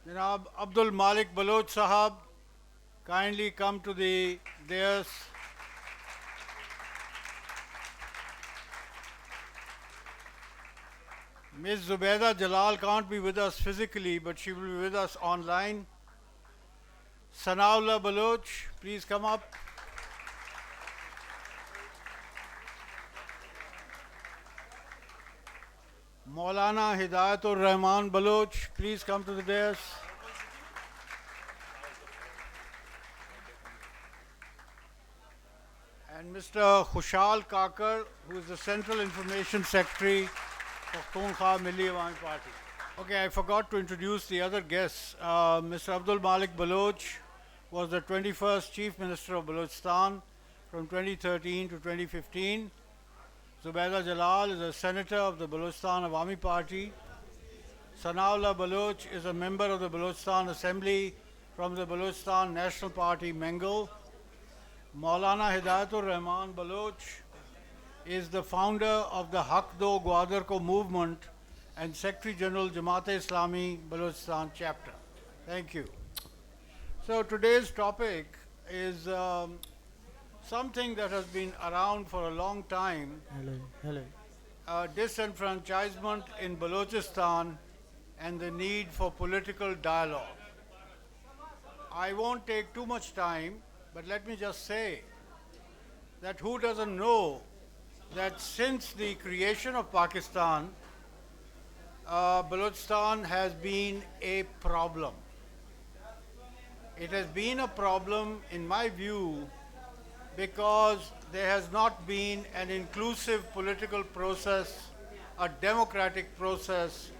Janab Abdul Malik Baloch Sahab, kindly come to the dais. Ms. Zubaida Jalal can't be with us physically, but she will be with us online. Sanaullah Baloch, please come up. Maulana Hidayatur Rahman Baloch, please come to the dais. And Mr. Khushal Kakar, who is the Central Information Secretary of Khunkhwa Milli Awami Party. Okay, I forgot to introduce the other guests. Mr. Abdul Malik Baloch was the 21st Chief Minister of Balochistan from 2013 to 2015. Zubaida Jalal is a Senator of the Balochistan Awami Party. Sanaullah Baloch is a member of the Balochistan Assembly from the Balochistan National Party, Mengal. Maulana Hidayatur Rahman Baloch is the founder of the Haq Do Gwadar Ko movement and Secretary General Jamaat-e-Islami Balochistan chapter. Thank you. So today's topic is something that has been around for a long time. Disenfranchisement in Balochistan and the need for political dialogue. I won't take too much time, but let me just say that who doesn't know that since the creation of Pakistan, Balochistan has been a problem. It has been a problem, in my view, because there has not been an inclusive political process, a democratic process,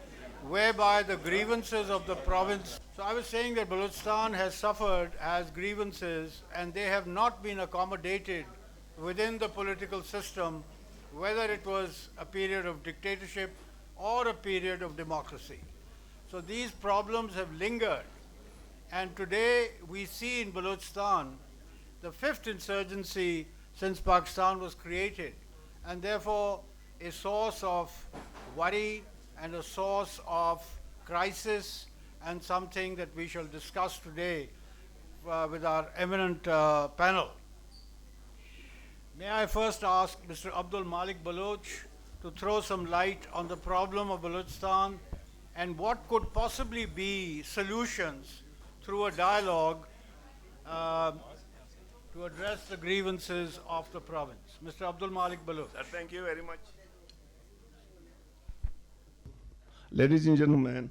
whereby the grievances of the province. So I was saying that Balochistan has grievances, and they have not been accommodated within the political system, whether it was a period of dictatorship or a period of democracy. So these problems have lingered. And today we see in Balochistan the fifth insurgency since Pakistan was created, and therefore a source of worry and a source of crisis, and something that we shall discuss today with our eminent panel. May I first ask Mr. Abdul Malik Baloch to throw some light on the problem of Balochistan and what could possibly be solutions through a dialogue to address the grievances of the province. Mr. Abdul Malik Baloch. Sir, thank you very much. Ladies and gentlemen,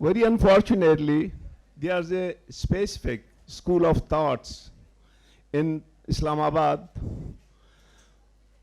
Very unfortunately, there's a specific school of thoughts in Islamabad.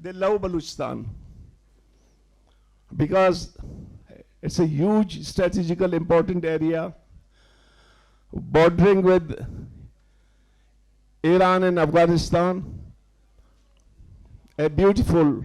They love Balochistan because it's a huge strategical important area bordering with Iran and Afghanistan, a beautiful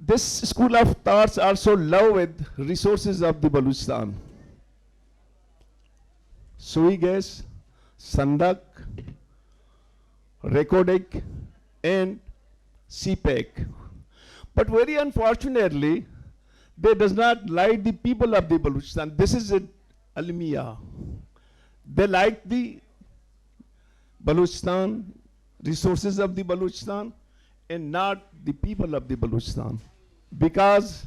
This school of thoughts also love with resources of the Balochistan. Sui gas, Sandak, Recodic, and CPEC. But very unfortunately, they does not like the people of the Balochistan. This is it, Almiya. They like the Balochistan, resources of the Balochistan, and not the people of the Balochistan. Because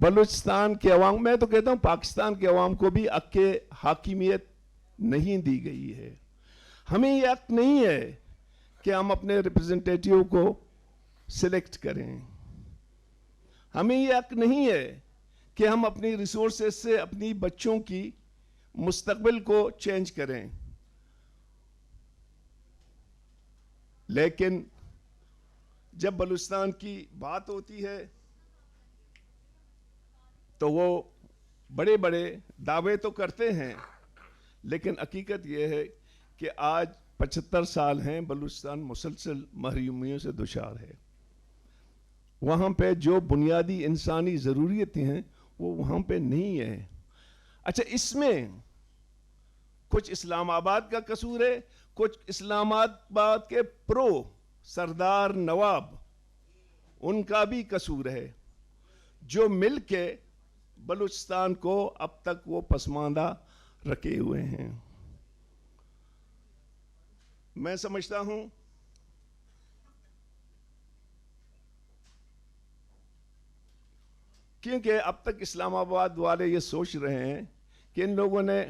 Balochistan کے عوام, میں تو کہتا ہوں پاکستان کے عوام کو بھی حق کے حاکمیت نہیں دی گئی ہے. ہمیں یہ حق نہیں ہے کہ ہم اپنے ریپرزنٹیٹیو کو سلیکٹ کریں. ہمیں یہ حق نہیں ہے کہ ہم اپنی ریسورسز سے اپنی بچوں کی مستقبل کو چینج کریں. لیکن جب بلوچستان کی بات ہوتی ہے تو وہ بڑے بڑے دعوے تو کرتے ہیں, لیکن حقیقت یہ ہے کہ آج 75 سال ہیں بلوچستان مسلسل محرومیوں سے دچار ہے. وہاں پہ جو بنیادی انسانی ضروریتیں ہیں وہ وہاں پہ نہیں ہے. اچھا, اس میں کچھ اسلام آباد کا قصور ہے, کچھ اسلام آباد کے پرو سردار نواب ان کا بھی قصور ہے, جو مل کے بلوچستان کو اب تک وہ پسماندہ رکھے ہوئے ہیں. میں سمجھتا ہوں کیونکہ اب تک اسلام آباد والے یہ سوچ رہے ہیں کہ ان لوگوں نے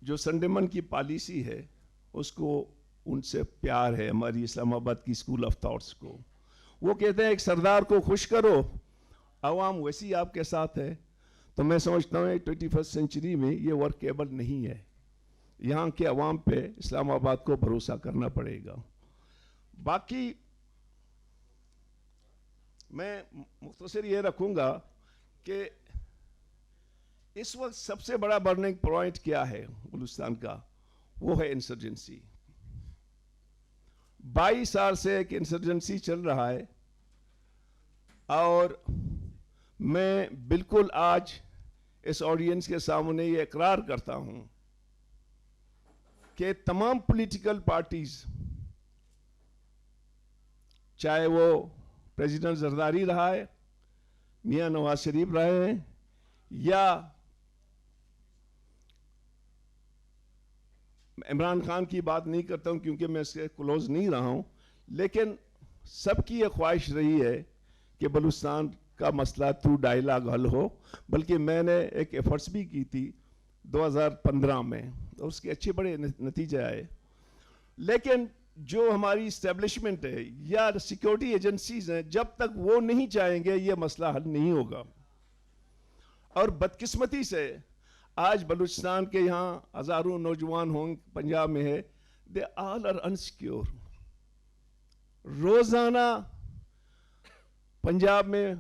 جو سنڈیمن کی پالیسی ہے اس کو, ان سے پیار ہے ہماری اسلام آباد کی اسکول آف تھاٹس کو. وہ کہتے ہیں ایک سردار کو خوش کرو, عوام ویسی آپ کے ساتھ ہے. تو میں سمجھتا ہوں 21st سینچری میں یہ ورکیبل نہیں ہے. یہاں کے عوام پہ اسلام آباد کو بھروسہ کرنا پڑے گا. باقی میں مختصر یہ رکھوں گا کہ اس وقت سب سے بڑا برننگ پوائنٹ کیا ہے بلوچستان کا, وہ ہے انسرجنسی. 22 سال سے ایک انسرجنسی چل رہا ہے, اور میں بالکل آج اس آڈینس کے سامنے یہ اقرار کرتا ہوں کہ تمام پولیٹیکل پارٹیز, چاہے وہ پریزیڈنٹ زرداری رہا ہے, میاں نواز شریف رہے ہیں, یا عمران خان کی بات نہیں کرتا ہوں کیونکہ میں اس کے کلوز نہیں رہا ہوں, لیکن سب کی یہ خواہش رہی ہے کہ بلوچستان کا مسئلہ تھرو ڈائیلاگ حل ہو. بلکہ میں نے ایک ایفرٹس بھی کی تھی 2015 میں, اور اس کے اچھے بڑے نتیجے آئے. لیکن جو ہماری اسٹیبلشمنٹ ہے یا سیکیورٹی ایجنسیز ہیں, جب تک وہ نہیں چاہیں گے یہ مسئلہ حل نہیں ہوگا. اور بدقسمتی سے آج بلوچستان کے یہاں ہزاروں نوجوان ہوں, پنجاب میں ہے, دے آل آر انسیکیور. روزانہ پنجاب میں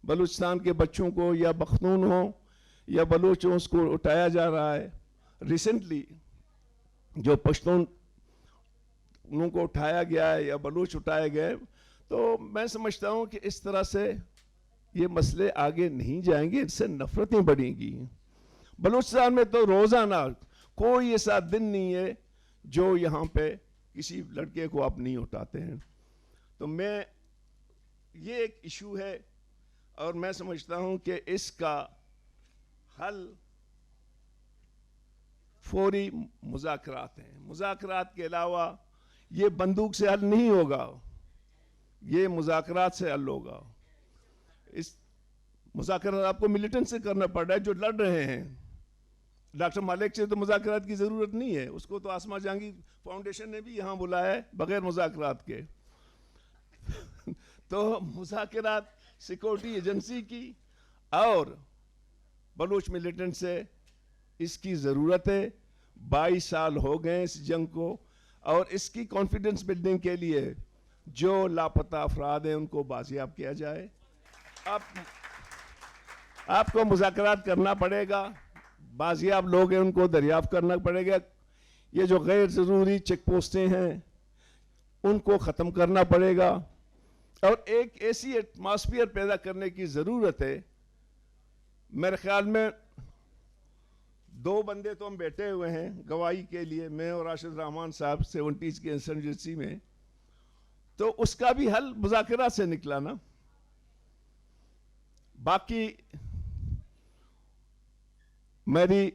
بلوچستان کے بچوں کو, یا پختون ہوں یا بلوچ ہوں, اس کو اٹھایا جا رہا ہے. ریسنٹلی جو پشتون انہوں کو اٹھایا گیا ہے یا بلوچ اٹھائے گئے, تو میں سمجھتا ہوں کہ اس طرح سے یہ مسئلے آگے نہیں جائیں گے, اس سے نفرتیں بڑھیں گی. بلوچستان میں تو روزانہ کوئی ایسا دن نہیں ہے جو یہاں پہ کسی لڑکے کو آپ نہیں اٹھاتے ہیں. تو میں یہ ایک ایشو ہے, اور میں سمجھتا ہوں کہ اس کا حل فوری مذاکرات ہیں. مذاکرات کے علاوہ یہ بندوق سے حل نہیں ہوگا, یہ مذاکرات سے حل ہوگا. اس مذاکرات آپ کو ملیٹنٹ سے کرنا پڑ رہا ہے جو لڑ رہے ہیں. ڈاکٹر مالک سے تو مذاکرات کی ضرورت نہیں ہے, اس کو تو آسما جہانگیر فاؤنڈیشن نے بھی یہاں بلایا ہے بغیر مذاکرات کے. تو مذاکرات سیکورٹی ایجنسی کی اور بلوچ ملیٹنٹ سے اس کی ضرورت ہے. 22 سال ہو گئے اس جنگ کو, اور اس کی کانفیڈنس بلڈنگ کے لیے جو لاپتہ افراد ہیں ان کو بازیاب کیا جائے. آپ کو مذاکرات کرنا پڑے گا, بازیاب لوگ ہیں ان کو دریافت کرنا پڑے گا. یہ جو غیر ضروری چیک پوسٹیں ہیں ان کو ختم کرنا پڑے گا, اور ایک ایسی ایٹماسفیئر پیدا کرنے کی ضرورت ہے. میرے خیال میں 2 بندے تو ہم بیٹھے ہوئے ہیں گواہی کے لیے, میں اور راشد رحمان صاحب 70s کے انسرجنسی میں, تو اس کا بھی حل مذاکرات سے نکلا نا. باقی میری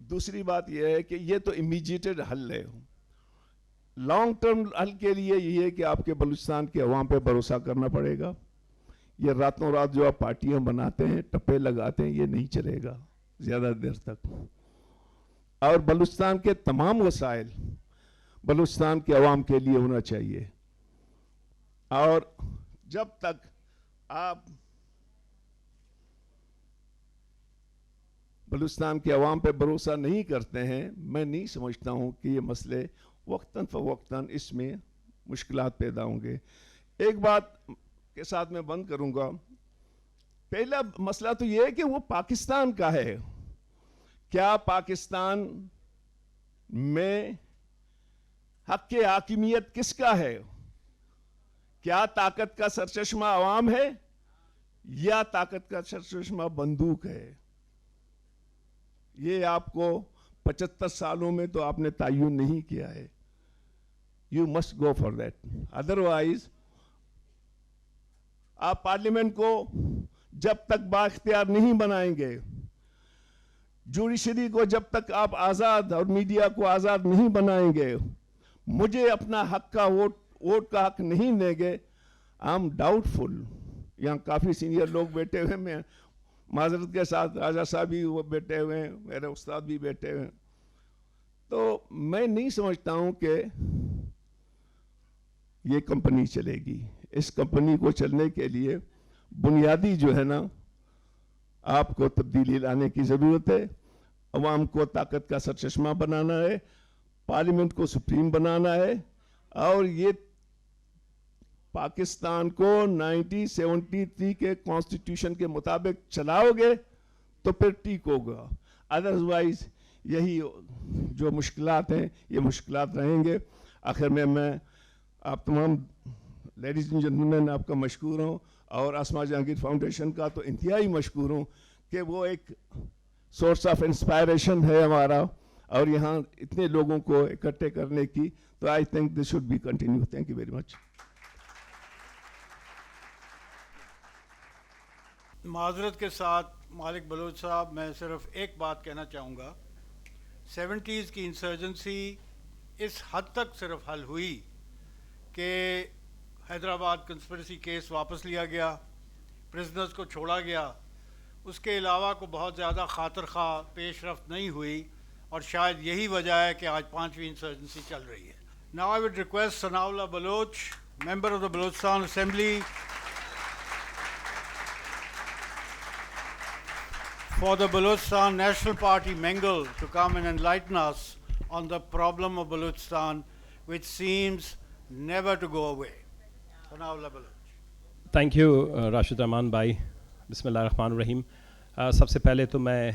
دوسری بات یہ ہے کہ یہ تو امیجیٹڈ حل ہے, لانگ ٹرم حل کے لیے یہ ہے کہ آپ کے بلوچستان کے عوام پہ بھروسہ کرنا پڑے گا. یہ راتوں رات جو آپ پارٹیاں بناتے ہیں, ٹپے لگاتے ہیں, یہ نہیں چلے گا زیادہ دیر تک. اور بلوچستان کے تمام وسائل بلوچستان کے عوام کے لیے ہونا چاہیے. اور جب تک آپ بلوچستان کے عوام پہ بھروسہ نہیں کرتے ہیں, میں نہیں سمجھتا ہوں کہ یہ مسئلے وقتاً فوقتاً اس میں مشکلات پیدا ہوں گے. ایک بات کے ساتھ میں بند کروں گا. پہلا مسئلہ تو یہ ہے کہ وہ پاکستان کا ہے. کیا پاکستان میں حق حاکمیت کس کا ہے؟ کیا طاقت کا سرچشمہ عوام ہے یا طاقت کا سرچشمہ بندوق ہے؟ یہ آپ کو 75 سالوں میں تو آپ نے تعین نہیں کیا ہے. You must go for that. Otherwise آپ پارلیمنٹ کو جب تک بااختیار نہیں بنائیں گے, جوڈیشری کو جب تک آپ آزاد اور میڈیا کو آزاد نہیں بنائیں گے, مجھے اپنا حق کا ووٹ کا حق نہیں دیں گے, آئی ایم ڈاؤٹ فل. یہاں کافی سینئر لوگ بیٹھے ہوئے, میں معذرت کے ساتھ راجہ صاحب بھی وہ بیٹھے ہوئے ہیں, میرے استاد بھی بیٹھے ہوئے ہیں, تو میں نہیں سمجھتا ہوں کہ یہ کمپنی چلے گی. اس کمپنی کو چلنے کے لیے بنیادی جو ہے نا, آپ کو تبدیلی لانے کی ضرورت ہے. عوام کو طاقت کا سرچشمہ بنانا ہے, پارلیمنٹ کو سپریم بنانا ہے, اور یہ پاکستان کو 1973 کے کانسٹیٹیوشن کے مطابق چلاؤ گے تو پھر ٹھیک ہوگا. ادروائز یہی جو مشکلات ہیں یہ مشکلات رہیں گے. آخر میں آپ تمام لیڈیز اینڈ جنٹلمین آپ کا مشکور ہوں, اور آسما جہانگیر فاؤنڈیشن کا تو انتہائی مشکور ہوں کہ وہ ایک سورس آف انسپائریشن ہے ہمارا, اور یہاں اتنے لوگوں کو اکٹھے کرنے کی. تو I think this should be continue. Thank you very much. معذرت کے ساتھ مالک بلوچ صاحب, میں صرف ایک بات کہنا چاہوں گا. 70s کی انسرجنسی اس حد تک صرف حل ہوئی کہ حیدرآباد کنسپریسی کیس واپس لیا گیا, پرزنرز کو چھوڑا گیا. اس کے علاوہ کو بہت زیادہ خاطر خواہ پیش رفت نہیں ہوئی, اور شاید یہی وجہ ہے کہ آج 5ویں انسرجنسی چل رہی ہے. Now I would request Sana Ullah Baloch, member of the Balochistan Assembly, for the Balochistan National Party Mengal to come and enlighten us on the problem of Balochistan, which seems never to go away. Sana Ullah Baloch. Thank you Rashid Rehman بھائی. بسم اللہ الرحمن الرحیم. سب سے پہلے تو میں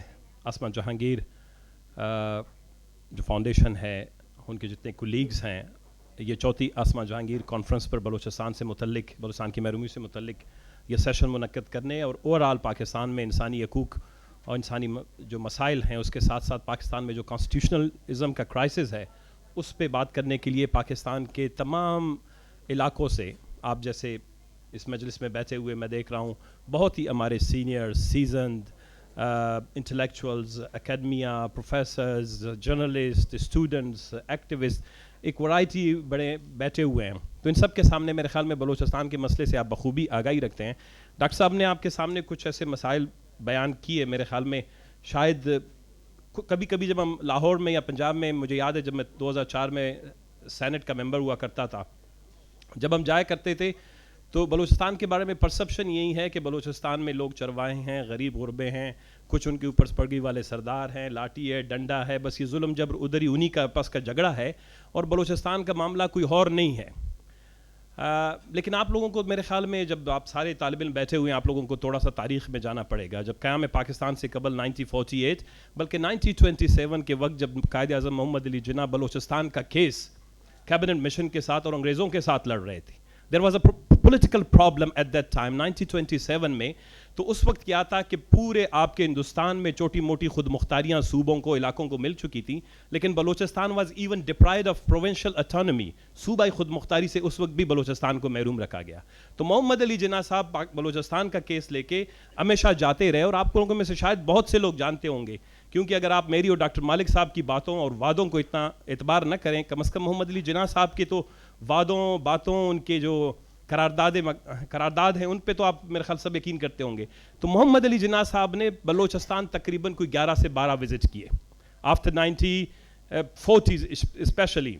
آسما جہانگیر جو foundation ہے, ان کے جتنے کولیگز ہیں, یہ چوتھی آسما جہانگیر کانفرنس پر بلوچستان سے متعلق, بلوچستان کی محرومی سے متعلق یہ سیشن منعقد کرنے, اور اوورآل پاکستان میں انسانی حقوق اور انسانی جو مسائل ہیں اس کے ساتھ ساتھ پاکستان میں جو کانسٹیٹیوشنلزم کا کرائسس ہے اس پہ بات کرنے کے لیے پاکستان کے تمام علاقوں سے, آپ جیسے اس مجلس میں بیٹھے ہوئے میں دیکھ رہا ہوں بہت ہی ہمارے senior seasoned intellectuals, academia, professors, journalist, students, activist, ایک ورائٹی بڑے بیٹھے ہوئے ہیں. تو ان سب کے سامنے میرے خیال میں بلوچستان کے مسئلے سے آپ بخوبی آگاہی رکھتے ہیں. ڈاکٹر صاحب نے آپ کے سامنے کچھ ایسے مسائل بیان کیے, میرے خیال میں شاید کبھی کبھی جب ہم لاہور میں یا پنجاب میں, مجھے یاد ہے جب میں 2004 میں سینٹ کا ممبر ہوا کرتا تھا, جب ہم جایا کرتے تھے تو بلوچستان کے بارے میں پرسپشن یہی ہے کہ بلوچستان میں لوگ چرواہے ہیں, غریب غربے ہیں, کچھ ان کے اوپر پگڑی والے سردار ہیں, لاٹھی ہے, ڈنڈا ہے, بس یہ ظلم جبر ادھر ہی انہی کا پس کا جھگڑا ہے, اور بلوچستان کا معاملہ کوئی اور نہیں ہے. لیکن آپ لوگوں کو میرے خیال میں, جب آپ سارے طالب علم بیٹھے ہوئے ہیں, آپ لوگوں کو تھوڑا سا تاریخ میں جانا پڑے گا. جب قیام پاکستان سے قبل 1948 بلکہ 1927 کے وقت جب قائد اعظم محمد علی جناح بلوچستان کا کیس کیبنٹ مشن کے ساتھ اور انگریزوں کے ساتھ لڑ رہے تھے, there was a political problem at that time 1927 میں. تو اس وقت کیا تھا کہ پورے آپ کے ہندوستان میں چھوٹی موٹی خود مختاریاں صوبوں کو, علاقوں کو مل چکی تھیں, لیکن Balochistan was even deprived of provincial autonomy, صوبائی خود مختاری سے اس وقت بھی بلوچستان کو محروم رکھا گیا. تو محمد علی جناح صاحب بلوچستان کا کیس لے کے ہمیشہ جاتے رہے, اور آپ لوگوں میں سے شاید بہت سے لوگ جانتے ہوں گے کیونکہ اگر آپ میری اور ڈاکٹر مالک صاحب کی باتوں اور وعدوں کو اتنا اعتبار نہ کریں, کم از کم محمد علی جناح صاحب کے تو وعدوں باتوں ان کے جو قرارداد ہیں ان پہ تو آپ میرے خیال سب یقین کرتے ہوں گے. تو محمد علی جناح صاحب نے بلوچستان تقریباً کوئی 11 سے 12 وزٹ کیے آفٹر 1940 اسپیشلی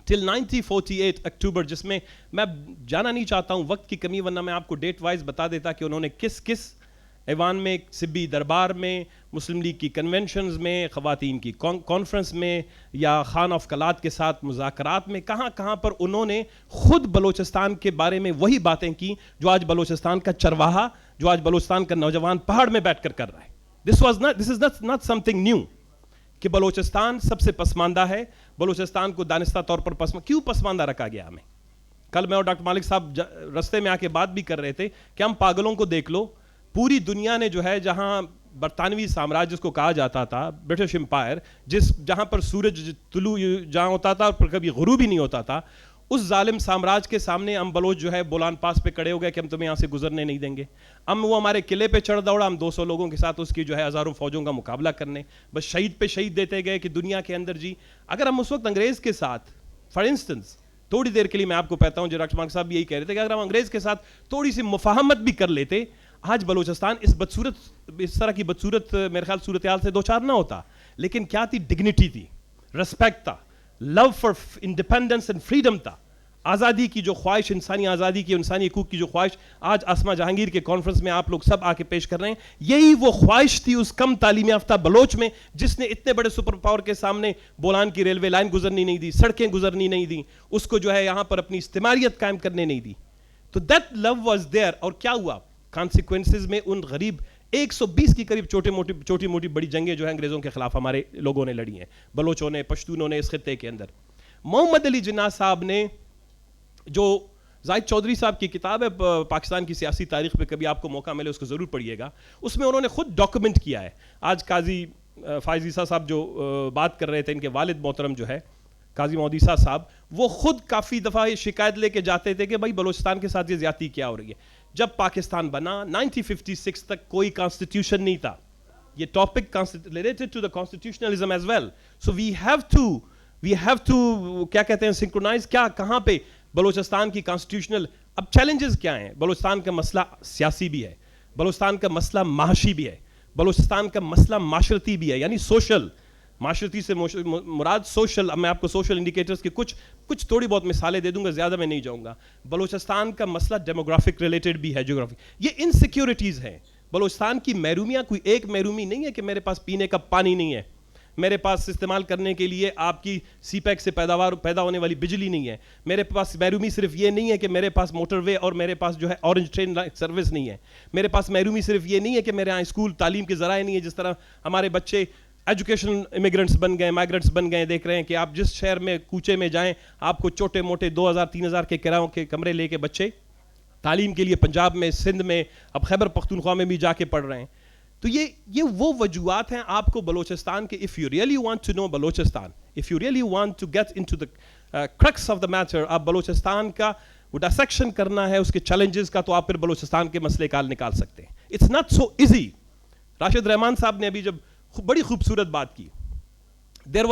ٹل 1948 اکتوبر, جس میں میں جانا نہیں چاہتا ہوں وقت کی کمی, ورنہ میں آپ کو ڈیٹ وائز بتا دیتا کہ انہوں نے کس کس ایوان میں, سبی دربار میں, مسلم لیگ کی کنونشنز میں, خواتین کی کانفرنس میں, یا خان آف کلات کے ساتھ مذاکرات میں, کہاں کہاں پر انہوں نے خود بلوچستان کے بارے میں وہی باتیں کی جو آج بلوچستان کا چرواہا, جو آج بلوچستان کا نوجوان پہاڑ میں بیٹھ کر رہا ہے. This is not something new کہ بلوچستان سب سے پسماندہ ہے, بلوچستان کو دانستہ طور پر کیوں پسماندہ رکھا گیا ہمیں. کل میں اور ڈاکٹر مالک صاحب رستے میں آ کے بات بھی کر رہے تھے کہ ہم پاگلوں کو دیکھ لو, پوری دنیا نے جو ہے جہاں برطانوی سامراج جس کو کہا جاتا تھا برٹش امپائر, جہاں پر سورج طلوع جہاں ہوتا تھا اور کبھی غروب ہی نہیں ہوتا تھا, اس ظالم سامراج کے سامنے ہم بلوچ جو ہے بولان پاس پہ کھڑے ہو گئے کہ ہم تمہیں یہاں سے گزرنے نہیں دیں گے. وہ ہمارے قلعے پہ چڑھ دوڑا, ہم 200 لوگوں کے ساتھ اس کی جو ہے ہزاروں فوجوں کا مقابلہ کرنے, بس شہید پہ شہید دیتے گئے کہ دنیا کے اندر جی. اگر ہم اس وقت انگریز کے ساتھ فار انسٹنس تھوڑی دیر کے لیے, میں آپ کو کہتا ہوں جو ڈاکٹر مالک صاحب بھی یہی کہہ رہے تھے کہ اگر ہم انگریز کے ساتھ تھوڑی سی مفاہمت بھی کر لیتے, آج بلوچستان اس طرح کی بدصورت میرے خیال صورتحال سے دو چار نہ ہوتا. لیکن کیا تھی؟ ڈگنیٹی تھی, رسپیکٹ تھا, love for independence and freedom تھا, آزادی کی جو خواہش, انسانی آزادی کی, انسانی حقوق کی جو خواہش آج آسما جہانگیر کے کانفرنس میں آپ لوگ سب آ کے پیش کر رہے ہیں, یہی وہ خواہش تھی اس کم تعلیم یافتہ بلوچ میں جس نے اتنے بڑے سپر پاور کے سامنے بولان کی ریلوے لائن گزرنی نہیں دی, سڑکیں گزرنی نہیں دی, اس کو جو ہے یہاں پر اپنی استعماریت قائم کرنے نہیں دی. تو دیٹ لو واز دیئر. اور کیا ہوا کانسیکوینسز میں؟ ان غریب 120 کی قریب چھوٹی موٹی بڑی جنگیں جو ہیں انگریزوں کے خلاف ہمارے لوگوں نے لڑی ہیں, بلوچوں نے, پشتونوں نے اس خطے کے اندر. محمد علی جناح صاحب نے, جو زاہد چودھری صاحب کی کتاب ہے پاکستان کی سیاسی تاریخ پہ, کبھی آپ کو موقع ملے اس کو ضرور پڑھیے گا, اس میں انہوں نے خود ڈاکومنٹ کیا ہے. آج قاضی فائز عیسیٰ صاحب جو بات کر رہے تھے, ان کے والد محترم جو ہے قاضی محمد عیسیٰ صاحب, وہ خود کافی دفعہ یہ شکایت لے کے جاتے تھے کہ بھائی بلوچستان کے ساتھ یہ زیادتی کیا ہو رہی ہے. جب پاکستان بنا 1956 تک کوئی کانسٹیٹیوشن نہیں تھا. یہ topic related to the constitutionalism as well. So we have to کیا کہتے ہیں سنکرونائز, کیا کہاں پہ بلوچستان کی کانسٹیٹیوشنل. اب چیلنجز کیا ہیں؟ بلوچستان کا مسئلہ سیاسی بھی ہے, بلوچستان کا مسئلہ معاشی بھی ہے, بلوچستان کا مسئلہ معاشرتی بھی ہے, یعنی سوشل. معاشرتی سے مراد سوشل, میں آپ کو سوشل انڈیکیٹرز کی کچھ تھوڑی بہت مثالیں دے دوں گا, زیادہ میں نہیں جاؤں گا. بلوچستان کا مسئلہ ڈیموگرافک ریلیٹڈ بھی ہے, جیوگرافک. یہ انسیکیورٹیز ہیں. بلوچستان کی محرومیاں کوئی ایک محرومی نہیں ہے کہ میرے پاس پینے کا پانی نہیں ہے, میرے پاس استعمال کرنے کے لیے آپ کی سی پیک سے پیدا ہونے والی بجلی نہیں ہے, میرے پاس محرومی صرف یہ نہیں ہے کہ میرے پاس موٹر وے اور میرے پاس جو ہے اورنج ٹرین سروس نہیں ہے, میرے پاس محرومی صرف یہ نہیں ہے کہ میرے یہاں اسکول تعلیم کے ذرائع نہیں ہے. جس طرح ہمارے بچے ایجوکیشنل امیگرنٹس بن گئے, مائیگرنٹس بن گئے, دیکھ رہے ہیں کہ آپ جس شہر میں کوچے میں جائیں, آپ کو چھوٹے موٹے 2000-3000 کے کرایوں کے کمرے لے کے بچے تعلیم کے لیے پنجاب میں, سندھ میں, اب خیبر پختونخوا میں بھی جا کے پڑھ رہے ہیں. تو یہ وہ وجوہات ہیں آپ کو بلوچستان کے, if you really want to know Balochistan, if you really want to get into the crux of the matter, آپ بلوچستان کا وہ ڈسیکشن کرنا ہے اس کے چیلنجز کا, تو آپ پھر بلوچستان کے مسئلے کا حل نکال سکتے ہیں. It's not so easy. Rashid Rehman صاحب نے ابھی جب بڑی خوبصورت بات کی, there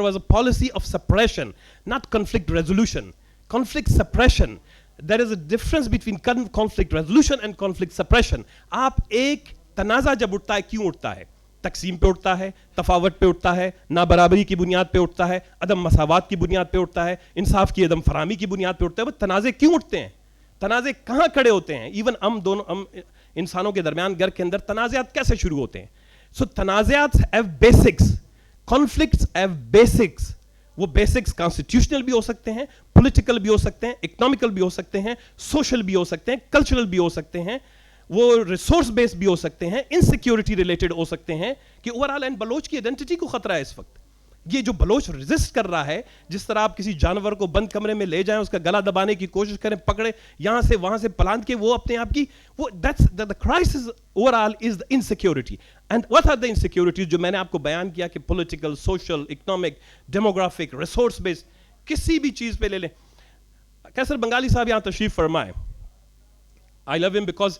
was a policy of suppression, not conflict resolution. Conflict suppression, there is a difference between conflict resolution and conflict suppression. آپ ایک تنازع جب اٹھتا ہے, کیوں اٹھتا ہے؟ تقسیم پہ اٹھتا ہے, تفاوت پہ اٹھتا ہے, نابرابری کی بنیاد پہ اٹھتا ہے, عدم مساوات کی بنیاد پہ اٹھتا ہے, انصاف کی عدم فراہمی کی بنیاد پہ اٹھتا ہے. وہ تنازع کیوں اٹھتے ہیں؟ تنازع کہاں کھڑے ہوتے ہیں؟ ایون ہم انسانوں کے درمیان گھر کے اندر تنازعات کیسے شروع ہوتے ہیں؟ سو تنازعات have basics, conflicts have basics. وہ بیسکس کانسٹیٹیوشنل بھی ہو سکتے ہیں, پولیٹیکل بھی ہو سکتے ہیں, اکنامکل بھی ہو سکتے ہیں, سوشل بھی ہو سکتے ہیں, کلچرل بھی ہو سکتے ہیں, وہ ریسورس بیس بھی ہو سکتے ہیں, انسیکیورٹی ریلیٹڈ ہو سکتے ہیں کہ اوور آل اینڈ بلوچ کی آئیڈینٹی کو خطرہ ہے اس وقت. یہ جو بلوچ ریزسٹ کر رہا ہے, جس طرح آپ کسی جانور کو بند کمرے میں لے جائیں, اس کا گلا دبانے کی کوشش کریں, پکڑے یہاں سے وہاں سے پلانٹ کے, وہ اپنے آپ کی وہ the crisis overall is the insecurity. And what are the insecurities جو میں نے آپ کو بیان کیا کہ political, social, economic, demographic, resource based, کسی بھی چیز پہ لے لیں. کیسر بنگالی صاحب یہاں تشریف فرمائے. I love him because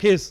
case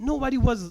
nobody was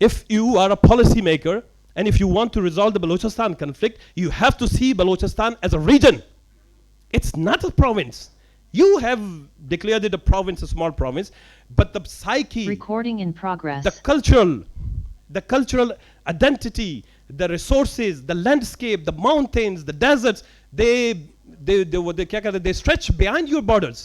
If you are a policy maker and if you want to resolve the Balochistan conflict, you have to see Balochistan as a region. It's not a province. You have declared it a province, a small province, but the psyche, Recording in progress. the cultural identity, the resources, the landscape, the mountains, the deserts, they stretch behind your borders.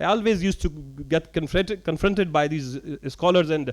I always used to get confronted by these scholars and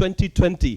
2020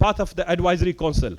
part of the advisory council.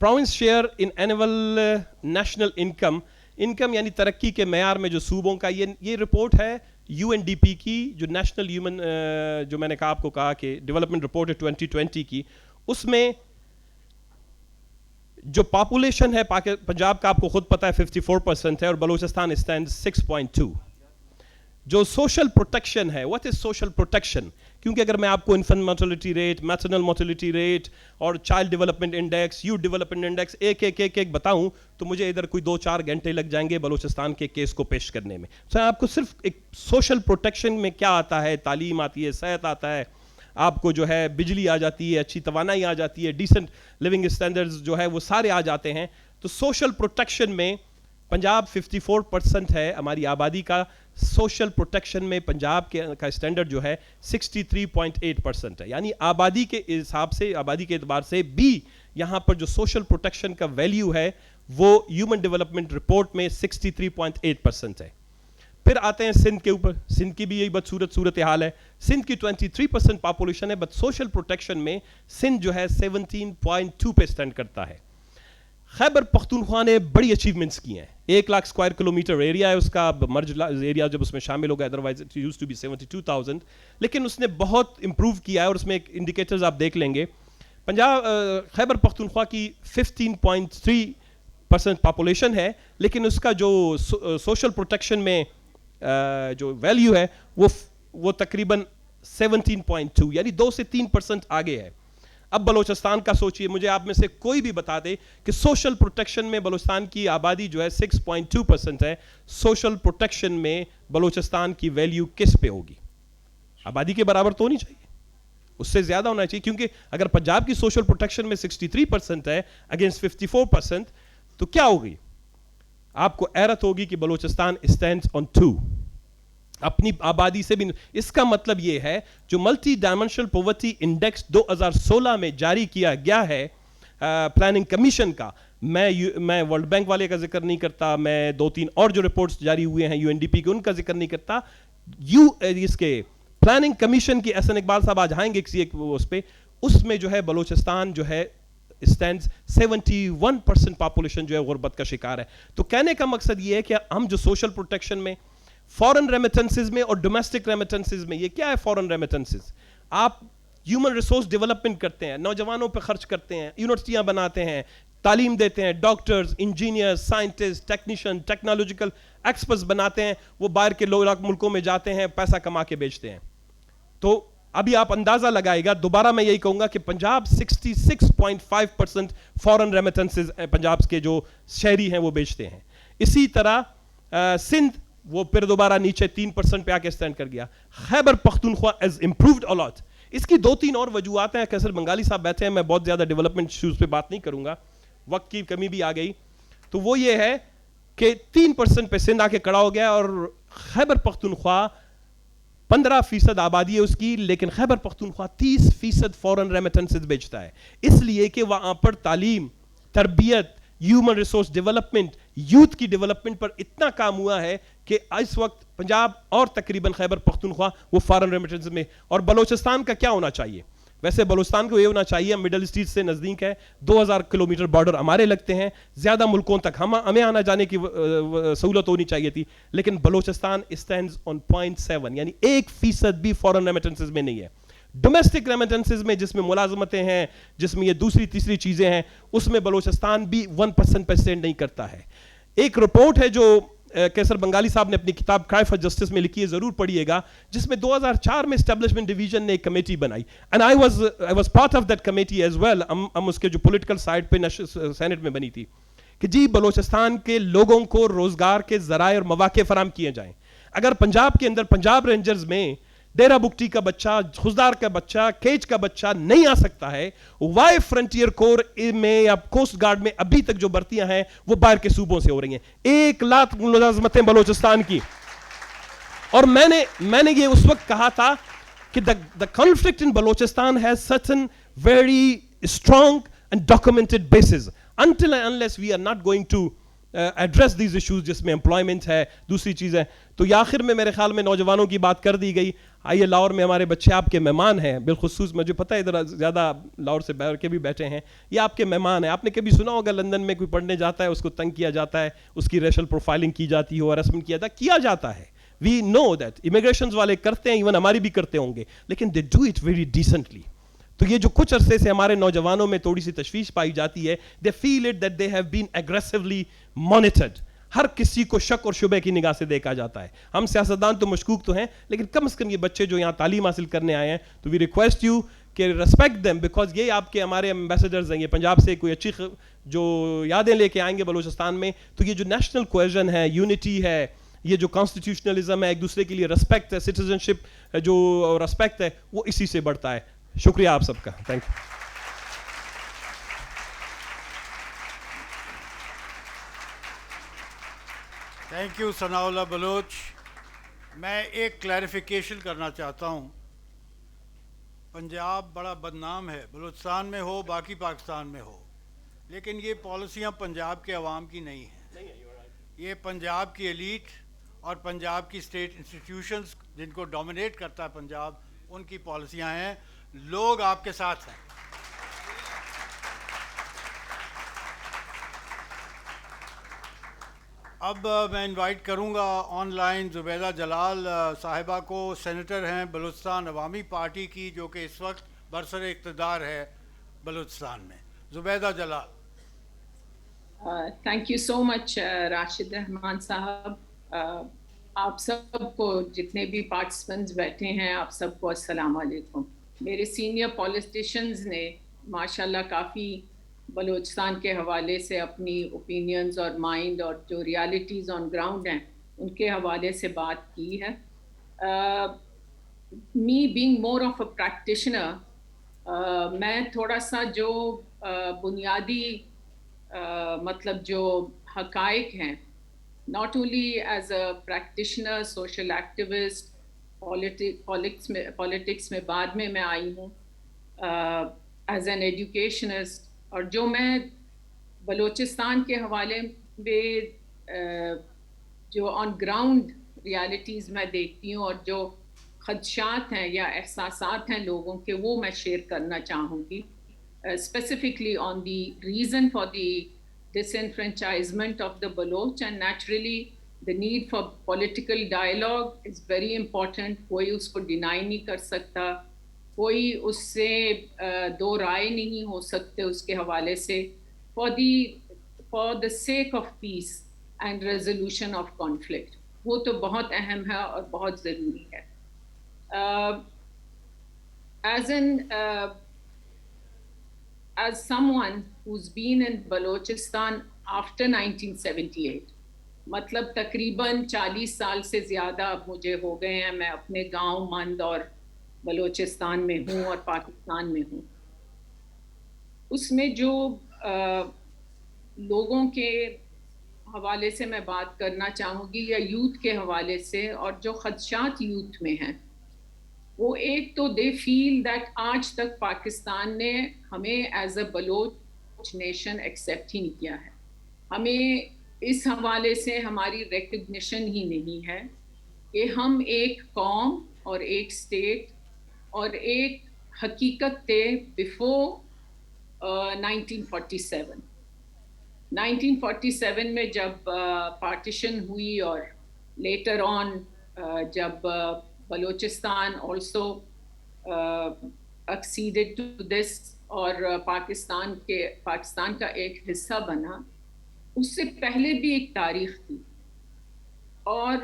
Province share in annual national income یعنی ترقی کے معیار میں جو صوبوں کا یہ report ہے یو این ڈی پی کی جو نیشنل ہیومن جو میں نے کہا آپ کو کہا کہ ڈیولپمنٹ رپورٹ ہے 2020 کی. اس میں جو پاپولیشن ہے پنجاب کا آپ کو خود پتہ ہے 54% ہے اور بلوچستان اسٹینڈ 6.2. جو سوشل پروٹیکشن ہے, واٹ از سوشل پروٹیکشن؟ کیونکہ اگر میں آپ کو infant mortality rate, maternal mortality rate اور child development index, youth development index ایک بتاؤں تو مجھے ادھر کوئی 2-4 گھنٹے لگ جائیں گے بلوچستان کے کیس کو پیش کرنے میں. تو آپ کو صرف ایک سوشل پروٹیکشن میں کیا آتا ہے, تعلیم آتی ہے, صحت آتا ہے, آپ کو جو ہے بجلی آ جاتی ہے, اچھی توانائی آ جاتی ہے, ڈیسنٹ لیونگ اسٹینڈرڈز جو ہے وہ سارے آ جاتے ہیں. تو سوشل پروٹیکشن میں پنجاب 54% ہے ہماری آبادی کا. سوشل پروٹیکشن میں پنجاب کا اسٹینڈرڈ جو ہے 63.8% ہے. یعنی آبادی کے حساب سے, آبادی کے اعتبار سے بھی یہاں پر جو سوشل پروٹیکشن کا ویلیو ہے وہ ہیومن ڈیولپمنٹ رپورٹ میں 63.8% ہے. پھر آتے ہیں سندھ کے اوپر. سندھ کی بھی یہی بدصورت صورتحال ہے. سندھ کی 23% پاپولیشن ہے, بٹ سوشل پروٹیکشن میں سندھ جو ہے 17.2 پہ اسٹینڈ کرتا ہے. خیبر پختونخوا نے بڑی اچیومنٹس کی ہیں. 1 لاکھ اسکوائر کلومیٹر ایریا ہے اس کا, مرج ایریا جب اس میں شامل ہو گیا, otherwise it used to be 72,000, لیکن اس نے بہت امپروو کیا ہے. اور اس میں ایک انڈیکیٹرز آپ دیکھ لیں گے. خیبر پختونخوا کی 15.3% پاپولیشن ہے, لیکن اس کا جو سوشل پروٹیکشن میں جو ویلیو ہے وہ تقریباً 17.2 یعنی 2 سے 3% آگے ہے. اب بلوچستان کا سوچئے, مجھے آپ میں سے کوئی بھی بتا دے کہ سوشل پروٹیکشن میں بلوچستان کی آبادی جو ہے 6.2% ہے, سوشل پروٹیکشن میں بلوچستان کی ویلیو کس پہ ہوگی؟ آبادی کے برابر تو ہونی چاہیے, اس سے زیادہ ہونا چاہیے. کیونکہ اگر پنجاب کی سوشل پروٹیکشن میں 63% ہے اگینسٹ 54%, تو کیا ہوگی؟ آپ کو حیرت ہوگی کہ بلوچستان اسٹینڈز آن 2 اپنی آبادی سے بھی. اس کا مطلب یہ ہے جو ملٹی ڈائمینشنل پاورٹی انڈیکس 2016 میں جاری کیا گیا ہے پلاننگ کمیشن کا, میں ورلڈ بینک والے کا ذکر نہیں کرتا, میں 2-3 اور جو رپورٹس جاری ہوئے ہیں یو این ڈی پی کے ان کا ذکر نہیں کرتا. اس کے پلاننگ کمیشن کی احسن اقبال صاحب آج آئیں گے کسی ایک اس پہ, اس میں جو ہے بلوچستان جو ہے اسٹینڈز 71% پاپولیشن جو ہے غربت کا شکار ہے. تو کہنے کا مقصد یہ ہے کہ ہم جو سوشل پروٹیکشن میں, فورن ریمیٹنسز میں اور ڈومیسٹک ریمیٹنسز میں, یہ کیا ہے فورن ریمیٹنسز؟ آپ ہیومن ریسورس ڈیولپمنٹ کرتے ہیں, نوجوانوں پہ خرچ کرتے ہیں, یونیورسٹیاں بناتے ہیں, تعلیم دیتے ہیں, doctors, engineers, scientist, technician, technological experts بناتے ہیں, وہ باہر کے ملکوں میں جاتے ہیں, پیسہ کما کے بیچتے ہیں. تو ابھی آپ اندازہ لگائے گا, دوبارہ میں یہی کہوں گا کہ پنجاب 66.5% فورن ریمیٹنسز پنجاب کے جو شہری ہیں وہ بیچتے ہیں. اسی طرح سندھ وہ پھر دوبارہ نیچے 3% پہ آ کے اسٹینڈ کر گیا. خیبر پختونخوا از امپرووڈ a lot. اس کی 2-3 اور وجوہات ہیں. کیسر بنگالی صاحب بیٹھے ہیں, میں بہت زیادہ ڈیولپمنٹ ایشوز پہ بات نہیں کروں گا, وقت کی کمی بھی آ گئی. تو وہ یہ ہے کہ 3% پہ سندھ آ کے کڑا ہو گیا, اور خیبر پختونخوا 15% آبادی ہے اس کی, لیکن خیبر پختونخوا 30% فورن ریمیٹنسز بیچتا ہے. اس لیے کہ وہاں پر تعلیم, تربیت, ہیومن ریسورس ڈیولپمنٹ, یوتھ کی ڈیولپمنٹ پر اتنا کام ہوا ہے کہ اس وقت پنجاب اور تقریباً خیبر پختونخوا وہ فارن ریمیٹنس میں. اور بلوچستان کا کیا ہونا چاہیے؟ ویسے بلوچستان کو یہ ہونا چاہیے, مڈل ایسٹ سے نزدیک ہے, 2000 کلومیٹر بارڈر ہمارے لگتے ہیں, زیادہ ملکوں تک ہمیں آنا جانے کی سہولت ہونی چاہیے تھی, لیکن بلوچستان اسٹینڈز آن 0.7 یعنی 1% بھی فورن ریمیٹنسز میں نہیں ہے. ڈومیسٹک ریمیٹنسز میں جس میں ملازمتیں ہیں, جس میں یہ دوسری تیسری چیزیں ہیں, اس میں بلوچستان بھی 1% پہ اسٹینڈ نہیں کرتا ہے. ایک رپورٹ ہے جو کیسر بنگالی صاحب نے اپنی کتاب کرائے فار جسٹس میں لکھی ہے, ضرور پڑھیے گا, جس میں 2004 میں اسٹیبلشمنٹ ڈویژن نے ایک کمیٹی بنائی, and I was part of that committee as well. ہم اس کے جو پولیٹیکل سائڈ پہ سینٹ میں بنی تھی کہ جی بلوچستان کے لوگوں کو روزگار کے ذرائع اور مواقع فراہم کیے جائیں. اگر پنجاب کے اندر پنجاب رینجرز میں ڈیرا بگٹی کا بچہ, خزدار کا بچہ, کیچ کا بچہ نہیں آ سکتا ہے, وائی فرنٹیئر کور میں یا کوسٹ گارڈ میں ابھی تک جو بھرتیاں ہیں وہ باہر کے صوبوں سے ہو رہی ہیں. 1 لاکھ ملازمتیں بلوچستان کی. اور میں نے یہ اس وقت کہا تھا کہ the conflict in Balochistan has certain very strong and documented basis. Until and unless we are not going to address these issues, جس میں امپلائمنٹ ہے, دوسری چیزیں. تو یہ آخر میں میرے خیال میں نوجوانوں کی بات کر دی گئی. آئیے لاہور میں ہمارے بچے آپ کے مہمان ہیں, بالخصوص مجھے پتہ ہے ادھر زیادہ لاہور سے باہر کے بھی بیٹھے ہیں, یہ آپ کے مہمان ہیں. آپ نے کبھی سنا ہوگا لندن میں کوئی پڑھنے جاتا ہے اس کو تنگ کیا جاتا ہے, اس کی ریشل پروفائلنگ کی جاتی ہو, ہراسمنٹ کیا جاتا ہے. وی نو دیٹ امیگریشنز والے کرتے ہیں, ایون ہماری بھی کرتے ہوں گے, لیکن they do it very decently. تو یہ جو کچھ عرصے سے ہمارے نوجوانوں میں تھوڑی سی تشویش پائی جاتی ہے, they feel it that they have been aggressively monitored. ہر کسی کو شک اور شبہ کی نگاہ سے دیکھا جاتا ہے. ہم سیاستدان تو مشکوک تو ہیں, لیکن کم از کم یہ بچے جو یہاں تعلیم حاصل کرنے آئے ہیں, تو وی ریکویسٹ یو کہ ریسپیکٹ دیم, بیکاز یہ آپ کے ہمارے ایمبیسڈرز ہیں. یہ پنجاب سے کوئی اچھی جو یادیں لے کے آئیں گے بلوچستان میں, تو یہ جو نیشنل کوہیژن ہے, یونٹی ہے, یہ جو کانسٹیٹیوشنلزم ہے, ایک دوسرے کے لیے رسپیکٹ ہے, سٹیزن شپ جو رسپیکٹ ہے, وہ اسی سے بڑھتا ہے. شکریہ آپ سب کا, تھینک یو. تھینک یو ثناء اللہ بلوچ. میں ایک کلیریفیکیشن کرنا چاہتا ہوں. پنجاب بڑا بدنام ہے, بلوچستان میں ہو باقی پاکستان میں ہو, لیکن یہ پالیسیاں پنجاب کے عوام کی نہیں ہیں. یہ پنجاب کی ایلیٹ اور پنجاب کی اسٹیٹ انسٹیٹیوشنز جن کو ڈومینیٹ کرتا ہے پنجاب, ان کی پالیسیاں ہیں. لوگ آپ کے ساتھ ہیں. اب میں انوائٹ کروں گا آن لائن زبیدہ جلال صاحبہ کو, سینیٹر ہیں بلوچستان عوامی پارٹی کی, جو کہ اس وقت برسر اقتدار ہے بلوچستان میں. زبیدہ جلال. تھینک یو سو مچ راشد رحمان صاحب. آپ سب کو, جتنے بھی پارٹیسپینٹس بیٹھے ہیں, آپ سب کو السلام علیکم. میرے سینئر پولیٹیشنز نے ماشاءاللہ کافی بلوچستان کے حوالے سے اپنی اوپینینز اور مائنڈ اور جو ریالٹیز آن گراؤنڈ ہیں ان کے حوالے سے بات کی ہے. Me being more of a practitioner, میں تھوڑا سا جو بنیادی مطلب جو حقائق ہیں, not only as a practitioner, social activist, politics میں بعد میں آئی ہوں, as an educationist, اور جو میں بلوچستان کے حوالے میں جو آن گراؤنڈ ریالٹیز میں دیکھتی ہوں اور جو خدشات ہیں یا احساسات ہیں لوگوں کے, وہ میں شیئر کرنا چاہوں گی. Specifically on the reason for the disenfranchisement of the Baloch, and naturally the need for political dialogue is very important. کوئی اس کو ڈینائی نہیں کر سکتا, کوئی اس سے دو رائے نہیں ہو سکتے اس کے حوالے سے, for the sake of peace and resolution of conflict. وہ تو بہت اہم ہے اور بہت ضروری ہے. As someone who's been in Balochistan after 1978, مطلب تقریباً 40 سال سے زیادہ اب مجھے ہو گئے ہیں, میں اپنے گاؤں مند اور بلوچستان میں ہوں اور پاکستان میں ہوں. اس میں جو لوگوں کے حوالے سے میں بات کرنا چاہوں گی, یا یوتھ کے حوالے سے, اور جو خدشات یوتھ میں ہیں, وہ ایک تو دے فیل دیٹ آج تک پاکستان نے ہمیں as a Baloch nation accept ہی نہیں کیا ہے. ہمیں اس حوالے سے ہماری ریکگنیشن ہی نہیں ہے کہ ہم ایک قوم اور ایک اسٹیٹ اور ایک حقیقت تھے بیفور 1947. 1947 میں جب پارٹیشن ہوئی اور لیٹر آن جب Balochistan also acceded to this اور پاکستان کا ایک حصہ بنا, اس سے پہلے بھی ایک تاریخ تھی, اور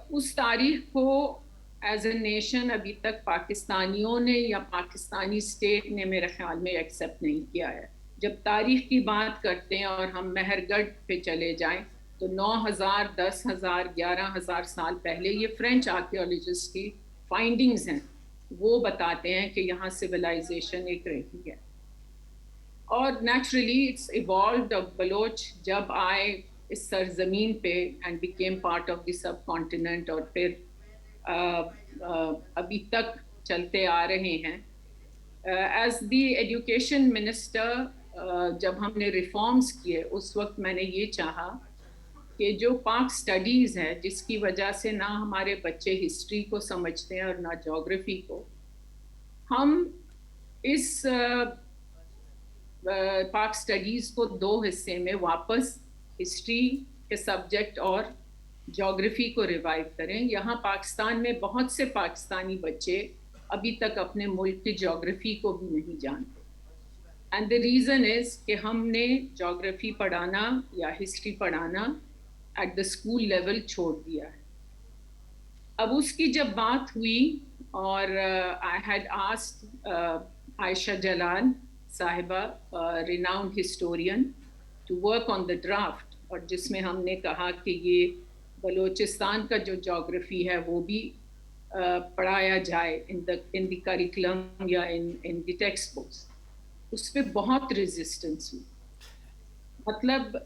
اس تاریخ کو ایز اے نیشن ابھی تک پاکستانیوں نے یا پاکستانی اسٹیٹ نے میرے خیال میں ایکسیپٹ نہیں کیا ہے. جب تاریخ کی بات کرتے ہیں اور ہم مہر گڑھ پہ چلے جائیں تو 9,000 10,000 11,000 سال پہلے یہ فرینچ آرکیولوجسٹ کی فائنڈنگز ہیں, وہ بتاتے ہیں کہ یہاں سویلائزیشن ایک رہی ہے. اور نیچرلی اٹس ایوالوڈ. بلوچ جب آئے اس سرزمین پہ and became part of the sub continent, اور پھر ابھی تک چلتے آ رہے ہیں. ایز دی ایجوکیشن منسٹر جب ہم نے ریفارمز کیے, اس وقت میں نے یہ چاہا کہ جو پاک سٹڈیز ہے جس کی وجہ سے نہ ہمارے بچے ہسٹری کو سمجھتے ہیں اور نہ جغرافی کو، ہم اس پاک سٹڈیز کو دو حصے میں واپس ہسٹری کے سبجیکٹ اور جغرافی کو ریوائیو کریں. یہاں پاکستان میں بہت سے پاکستانی بچے ابھی تک اپنے ملک کی جغرافی کو بھی نہیں جانتے. اینڈ دا ریزن از کہ ہم نے جغرافی پڑھانا یا ہسٹری پڑھانا ایٹ دا اسکول لیول چھوڑ دیا ہے. اب اس کی جب بات ہوئی اور I had asked Ayesha Jalal صاحبہ, renowned historian, to work on the draft, اور جس میں ہم نے کہا کہ یہ بلوچستان کا جو جغرافی ہے وہ بھی پڑھایا جائے ان دی کریکولم یا ان دی ٹیکسٹ بکس. اس پہ بہت ریزسٹنس ہوئی. مطلب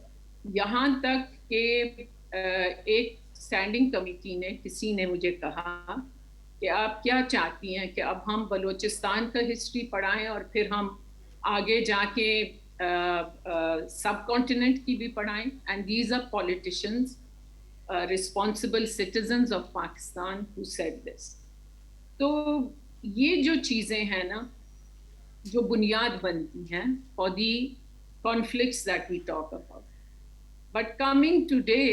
یہاں تک کہ ایک اسٹینڈنگ کمیٹی نے, کسی نے مجھے کہا کہ آپ کیا چاہتی ہیں کہ اب ہم بلوچستان کا ہسٹری پڑھائیں اور پھر ہم آگے جا کے سب کانٹیننٹ کی بھی پڑھائیں. And these are politicians, responsible citizens of Pakistan who said this. تو یہ جو چیزیں ہیں نا جو بنیاد بنتی ہیں for the conflicts that we talk about. But coming today,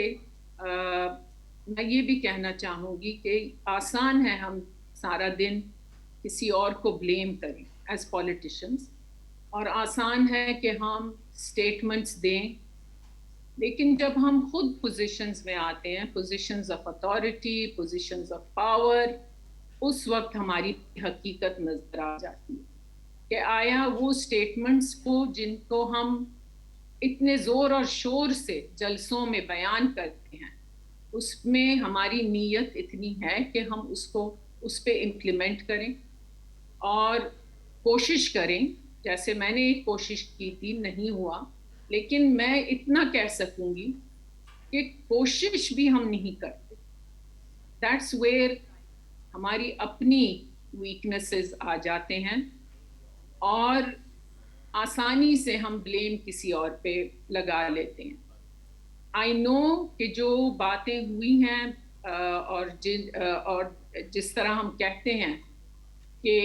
میں یہ بھی کہنا چاہوں گی کہ آسان ہے ہم سارا دن کسی اور کو بلیم کریں as politicians, اور آسان ہے کہ ہم اسٹیٹمنٹس دیں, لیکن جب ہم خود پوزیشنز میں آتے ہیں, positions of authority, positions of power, اس وقت ہماری حقیقت نظر آ جاتی ہے کہ آیا وہ اسٹیٹمنٹس کو جن کو ہم اتنے زور اور شور سے جلسوں میں بیان کرتے ہیں, اس میں ہماری نیت اتنی ہے کہ ہم اس پہ امپلیمنٹ کریں اور کوشش کریں. جیسے میں نے ایک کوشش کی تھی, نہیں ہوا, لیکن میں اتنا کہہ سکوں گی کہ کوشش بھی ہم نہیں کرتے. دیٹس ویئر ہماری اپنی ویکنیسز آ جاتے ہیں اور آسانی سے ہم بلیم کسی اور پہ لگا لیتے ہیں. آئی نو کہ جو باتیں ہوئی ہیں اور جس طرح ہم کہتے ہیں کہ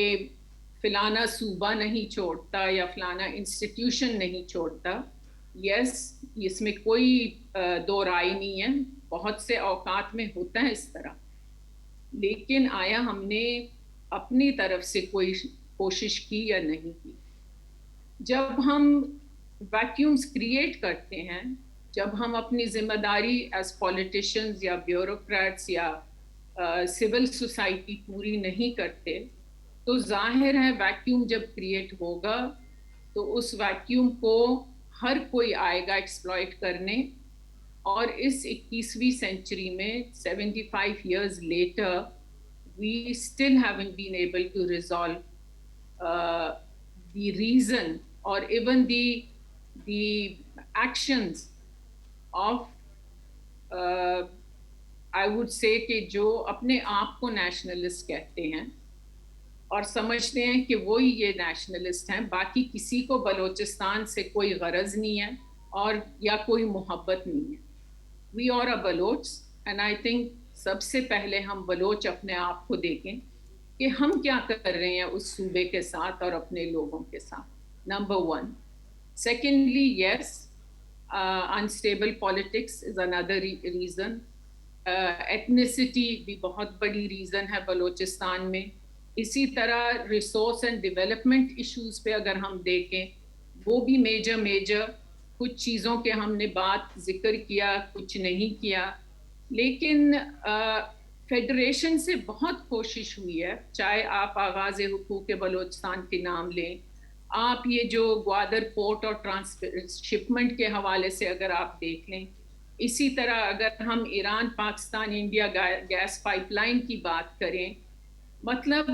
فلانا صوبہ نہیں چھوڑتا یا فلانا انسٹیٹیوشن نہیں چھوڑتا, یس, اس میں کوئی دو رائے نہیں ہے, بہت سے اوقات میں ہوتا ہے اس طرح, لیکن آیا ہم نے اپنی طرف سے کوئی کوشش کی یا نہیں کی؟ جب ہم ویکیومز کریٹ کرتے ہیں, جب ہم اپنی ذمہ داری ایز پولیٹیشنز یا بیوروکریٹس یا سول سوسائٹی پوری نہیں کرتے, تو ظاہر ہے ویکیوم جب کریٹ ہوگا تو اس ویکیوم کو ہر کوئی آئے گا ایکسپلائٹ کرنے. اور اس 21ویں سینچری میں 75 years later we still haven't been able to resolve the reason or even the actions of I would say کہ جو اپنے آپ کو نیشنلسٹ کہتے ہیں اور سمجھتے ہیں کہ وہی یہ نیشنلسٹ ہیں, باقی کسی کو بلوچستان سے کوئی غرض نہیں ہے اور یا کوئی محبت نہیں ہے. We are a Baloch, and I think سب سے پہلے ہم بلوچ اپنے آپ کو دیکھیں کہ ہم کیا کر رہے ہیں اس صوبے کے ساتھ اور اپنے لوگوں کے ساتھ, number 1. Secondly, yes, unstable politics is another reason. Ethnicity بھی بہت بڑی ریزن ہے بلوچستان میں. اسی طرح ریسورس اینڈ ڈیولپمنٹ ایشوز پہ اگر ہم دیکھیں, وہ بھی میجر کچھ چیزوں کے ہم نے بات ذکر کیا, کچھ نہیں کیا. لیکن فیڈریشن سے بہت کوشش ہوئی ہے, چاہے آپ آغاز حقوق بلوچستان کے نام لیں, آپ یہ جو گوادر پورٹ اور شپمنٹ کے حوالے سے اگر آپ دیکھ لیں, اسی طرح اگر ہم Iran Pakistan India gas pipeline کی بات کریں, مطلب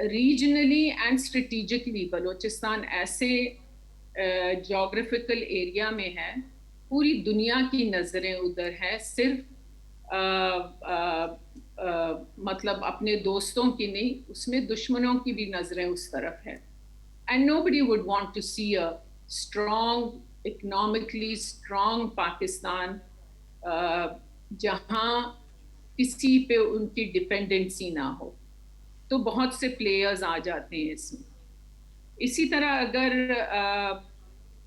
ریجنلی اینڈ اسٹریٹجکلی بلوچستان ایسے جغرافیکل ایریا میں ہے, پوری دنیا کی نظریں ادھر ہے, صرف مطلب اپنے دوستوں کی نہیں, اس میں دشمنوں کی بھی نظریں اس طرف ہے. And nobody would want to see a strong, economically strong Pakistan جہاں کسی پہ ان کی ڈپینڈنسی نہ ہو. تو بہت سے پلیئرز آ جاتے ہیں اس میں. اسی طرح اگر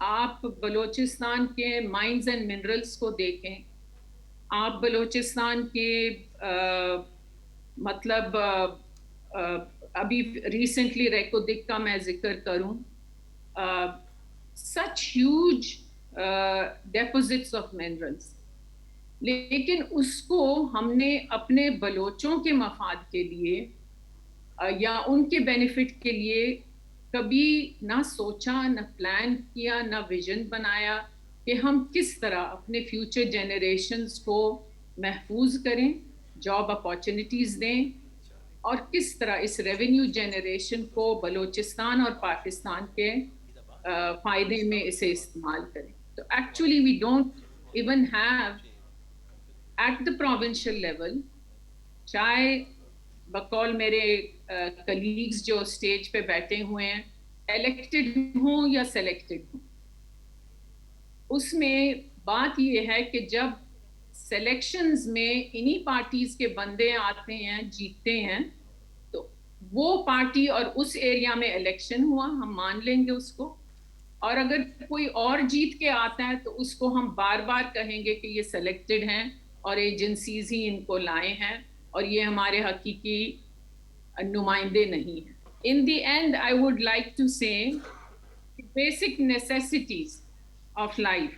آپ بلوچستان کے مائنز اینڈ منرلز کو دیکھیں, آپ بلوچستان کے مطلب ابھی ریسنٹلی ریکودک کا میں ذکر کروں, such huge deposits of minerals, لیکن اس کو ہم نے اپنے بلوچوں کے مفاد کے لیے یا ان کے بینیفٹ کے لیے کبھی نہ سوچا, نہ پلان کیا, نہ ویژن بنایا کہ ہم کس طرح اپنے فیوچر جنریشنز کو محفوظ کریں, جاب اپارچونیٹیز دیں, اور کس طرح اس ریونیو جنریشن کو بلوچستان اور پاکستان کے فائدے میں اسے استعمال کریں. تو actually we don't even have at the provincial level, چاہے بقول میرے کلیگز جو اسٹیج پہ بیٹھے ہوئے ہیں الیکٹڈ ہوں یا سلیکٹڈ ہوں, اس میں بات یہ ہے کہ جب سلیکشنز میں انہی پارٹیز کے بندے آتے ہیں, جیتتے ہیں, تو وہ پارٹی اور اس ایریا میں الیکشن ہوا, ہم مان لیں گے اس کو, اور اگر کوئی اور جیت کے آتا ہے تو اس کو ہم بار بار کہیں گے کہ یہ سلیکٹڈ ہیں اور ایجنسیز ہی ان کو لائے ہیں اور یہ ہمارے حقیقی نمائندے نہیں ہیں. In the end I would like to say basic necessities of life,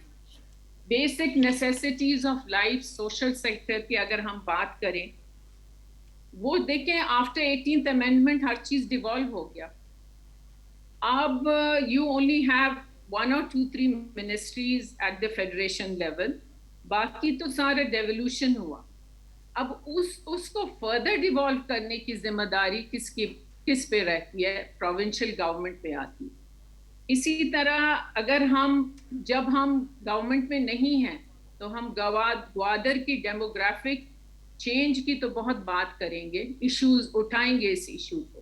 basic necessities of life social sector کی اگر ہم بات کریں, وہ دیکھیں آفٹر 18th امینڈمنٹ ہر چیز ڈیوالو ہو گیا. اب you only have 1 or 2-3 ministries at the federation level, باقی تو سارا ڈیولوشن ہوا. اب اس کو فردر ڈیوالو کرنے کی ذمہ داری کس پہ رہتی ہے؟ پروونشل گورنمنٹ پہ آتی ہے. اسی طرح اگر جب ہم گورنمنٹ میں نہیں ہیں تو ہم گوادر کی ڈیموگرافک چینج کی تو بہت بات کریں گے, ایشوز اٹھائیں گے اس ایشو کو,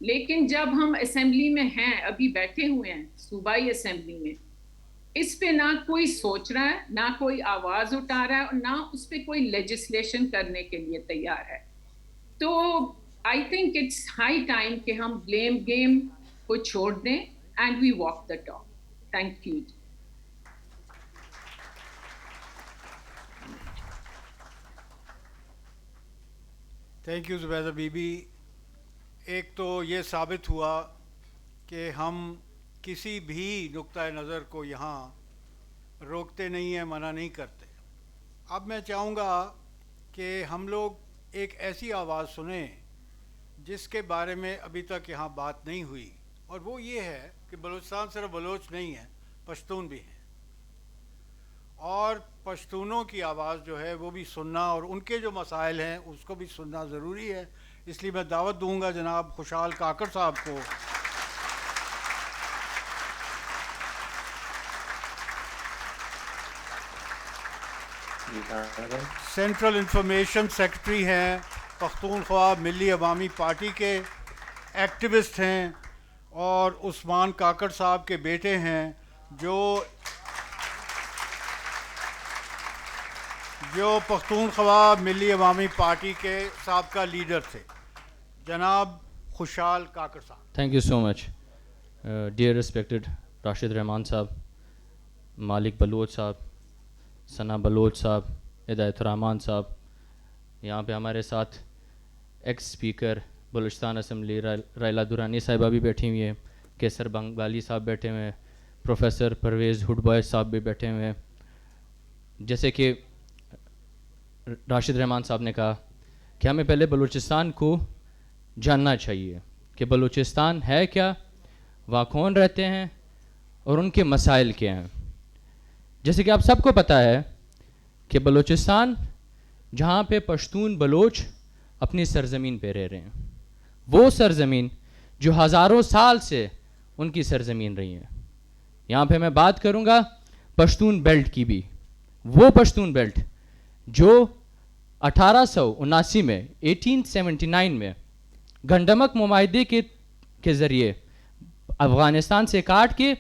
لیکن جب ہم اسمبلی میں ہیں, ابھی بیٹھے ہوئے ہیں صوبائی اسمبلی میں, اس پہ نہ کوئی سوچ رہا ہے, نہ کوئی آواز اٹھا رہا ہے, اور نہ اس پہ کوئی لیجسلیشن کرنے کے لیے تیار ہے. تو I think it's high time کہ ہم بلیم گیم کو چھوڑ دیں and we walk the talk. Thank you. Thank you Zubaida Bibi بی. ایک تو یہ ثابت ہوا کہ ہم کسی بھی نقطۂ نظر کو یہاں روکتے نہیں ہیں, منع نہیں کرتے. اب میں چاہوں گا کہ ہم لوگ ایک ایسی آواز سنیں جس کے بارے میں ابھی تک یہاں بات نہیں ہوئی, اور وہ یہ ہے کہ بلوچستان صرف بلوچ نہیں ہے, پشتون بھی ہیں, اور پشتونوں کی آواز جو ہے وہ بھی سننا, اور ان کے جو مسائل ہیں اس کو بھی سننا ضروری ہے. اس لیے میں دعوت دوں گا جناب خوشحال کاکڑ صاحب کو سینٹرل انفارمیشن سیکرٹری ہیں, پختونخوا ملی عوامی پارٹی کے ایکٹیوسٹ ہیں, اور عثمان کاکڑ صاحب کے بیٹے ہیں جو پختونخوا ملی عوامی پارٹی کے سابقہ لیڈر تھے. جناب خوشحال کاکڑ صاحب. Thank you so much. Dear respected Rashid Rehman صاحب, مالک بلوچ صاحب, ثنا بلوچ صاحب, ہدایت الرحمان صاحب, یہاں پہ ہمارے ساتھ x speaker Balochistan assembly Raila دورانی صاحبہ بھی بیٹھی ہوئی ہیں, کیسر بنگالی صاحب بیٹھے ہوئے ہیں, پروفیسر پرویز ہڈبوائے صاحب بھی بیٹھے ہوئے ہیں. جیسے کہ راشد رحمان صاحب نے کہا کہ ہمیں پہلے بلوچستان کو جاننا چاہیے کہ بلوچستان ہے کیا, وہاں کون رہتے ہیں, اور ان کے مسائل کیا ہیں. جیسے کہ آپ سب کو پتہ ہے کہ بلوچستان جہاں پہ پشتون بلوچ اپنی سرزمین پہ رہ رہے ہیں, وہ سرزمین جو ہزاروں سال سے ان کی سرزمین رہی ہیں. یہاں پہ میں بات کروں گا پشتون بیلٹ کی بھی, وہ پشتون بیلٹ جو 1879 میں 1879 میں گنڈمک معاہدے کے ذریعے افغانستان سے کاٹ کے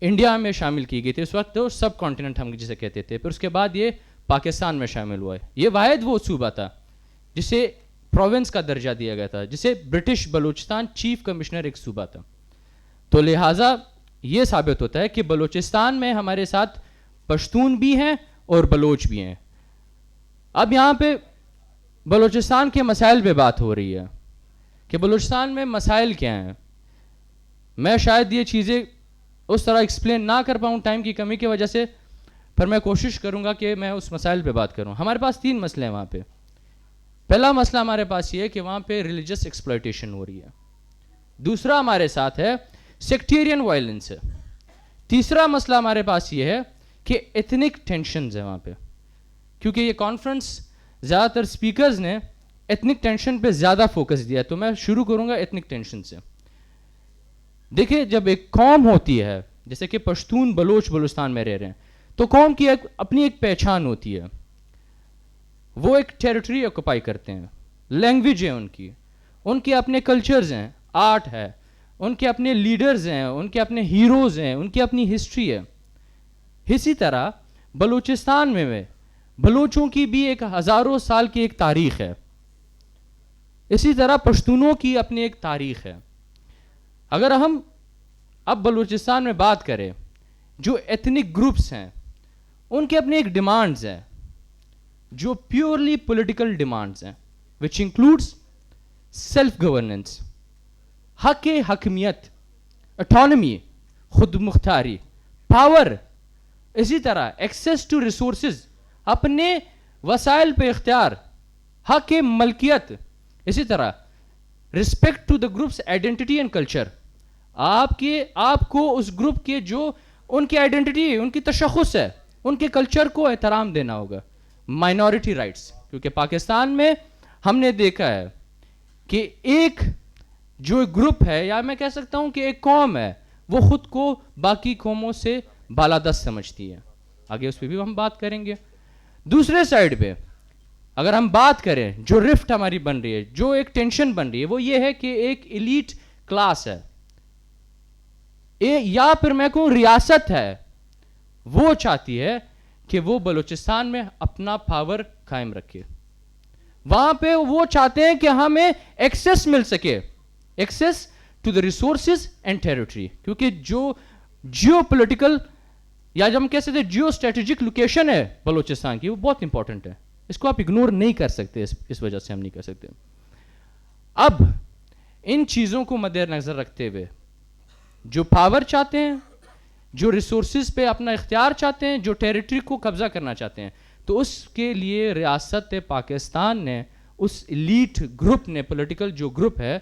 انڈیا میں شامل کی گئی تھی. اس وقت تو سب کانٹیننٹ ہم جسے کہتے تھے. پھر اس کے بعد یہ پاکستان میں شامل ہوا ہے. یہ واحد وہ صوبہ تھا جسے پروونس کا درجہ دیا گیا تھا, جسے برٹش بلوچستان چیف کمشنر ایک صوبہ تھا. تو لہٰذا یہ ثابت ہوتا ہے کہ بلوچستان میں ہمارے ساتھ پشتون بھی ہیں اور بلوچ بھی ہیں. اب یہاں پہ بلوچستان کے مسائل پہ بات ہو رہی ہے کہ بلوچستان میں مسائل کیا ہیں. میں شاید یہ چیزیں اس طرح ایکسپلین نہ کر پاؤں ٹائم کی کمی کی وجہ سے, پر میں کوشش کروں گا کہ میں اس مسائل پہ بات کروں. ہمارے پاس 3 مسئلے ہیں وہاں پہ. پہلا مسئلہ ہمارے پاس یہ ہے کہ وہاں پہ ریلیجس ایکسپلائٹیشن ہو رہی ہے. دوسرا ہمارے ساتھ ہے سیکٹیرین وائلنس ہے. تیسرا مسئلہ ہمارے پاس یہ ہے کہ ایتھنک ٹینشنز ہیں وہاں پہ, کیونکہ یہ کانفرنس زیادہ تر اسپیکرز نے ایتھنک ٹینشن پہ زیادہ فوکس دیا ہے. تو میں شروع کروں گا ایتھنک ٹینشن سے. دیکھیں, جب ایک قوم ہوتی ہے جیسے کہ پشتون بلوچ بلوچستان میں رہ رہے ہیں, تو قوم کی اپنی ایک پہچان ہوتی ہے. وہ ایک ٹیریٹری آکوپائی کرتے ہیں, لینگویج ہے ان کے اپنے کلچرز ہیں, آرٹ ہے, ان کے اپنے لیڈرز ہیں, ان کے اپنے ہیروز ہیں, ان کی اپنی ہسٹری ہے. اسی طرح بلوچستان میں بلوچوں کی بھی ایک ہزاروں سال کی ایک تاریخ ہے. اسی طرح پشتونوں کی اپنی ایک تاریخ ہے. اگر ہم اب بلوچستان میں بات کریں, جو ایتھنک گروپس ہیں ان کے اپنے ایک ڈیمانڈز ہیں جو پیورلی پولیٹیکل ڈیمانڈز ہیں, وچ انکلوڈس سیلف گورننس, حق حکمیت, اٹانومی, خود مختاری, پاور, اسی طرح ایکسیس ٹو ریسورسز, اپنے وسائل پہ اختیار, حق ملکیت, اسی طرح respect to the groups identity and culture. آپ کو اس گروپ کے جو ان کی آئیڈینٹی, ان کی تشخص ہے, ان کے کلچر کو احترام دینا ہوگا. مائنورٹی رائٹس, کیونکہ پاکستان میں ہم نے دیکھا ہے کہ ایک جو گروپ ہے, یا میں کہہ سکتا ہوں کہ ایک قوم ہے, وہ خود کو باقی قوموں سے بالادست سمجھتی ہے. آگے اس پہ بھی ہم بات کریں گے. دوسرے سائڈ پہ اگر ہم بات کریں, جو رفٹ ہماری بن رہی ہے, جو ایک ٹینشن بن رہی ہے, وہ یہ ہے کہ ایک ایلیٹ کلاس ہے, یا پھر میں کہوں ریاست ہے, وہ چاہتی ہے کہ وہ بلوچستان میں اپنا پاور قائم رکھے. وہاں پہ وہ چاہتے ہیں کہ ہمیں ایکسیس مل سکے, access to the resources and territory, کیونکہ جو جیو پولیٹیکل یا جو ہم کہہ سکتے ہیں جیو اسٹریٹجک لوکیشن ہے بلوچستان کی, وہ بہت امپورٹنٹ ہے. اس کو آپ اگنور نہیں کر سکتے, اس وجہ سے ہم نہیں کر سکتے. اب ان چیزوں کو مد نظر رکھتے ہوئے جو پاور چاہتے ہیں, جو ریسورسز پہ اپنا اختیار چاہتے ہیں, جو ٹیریٹری کو قبضہ کرنا چاہتے ہیں, تو اس کے لیے ریاست پاکستان نے, اس ایلیٹ گروپ نے, پولیٹیکل جو گروپ ہے,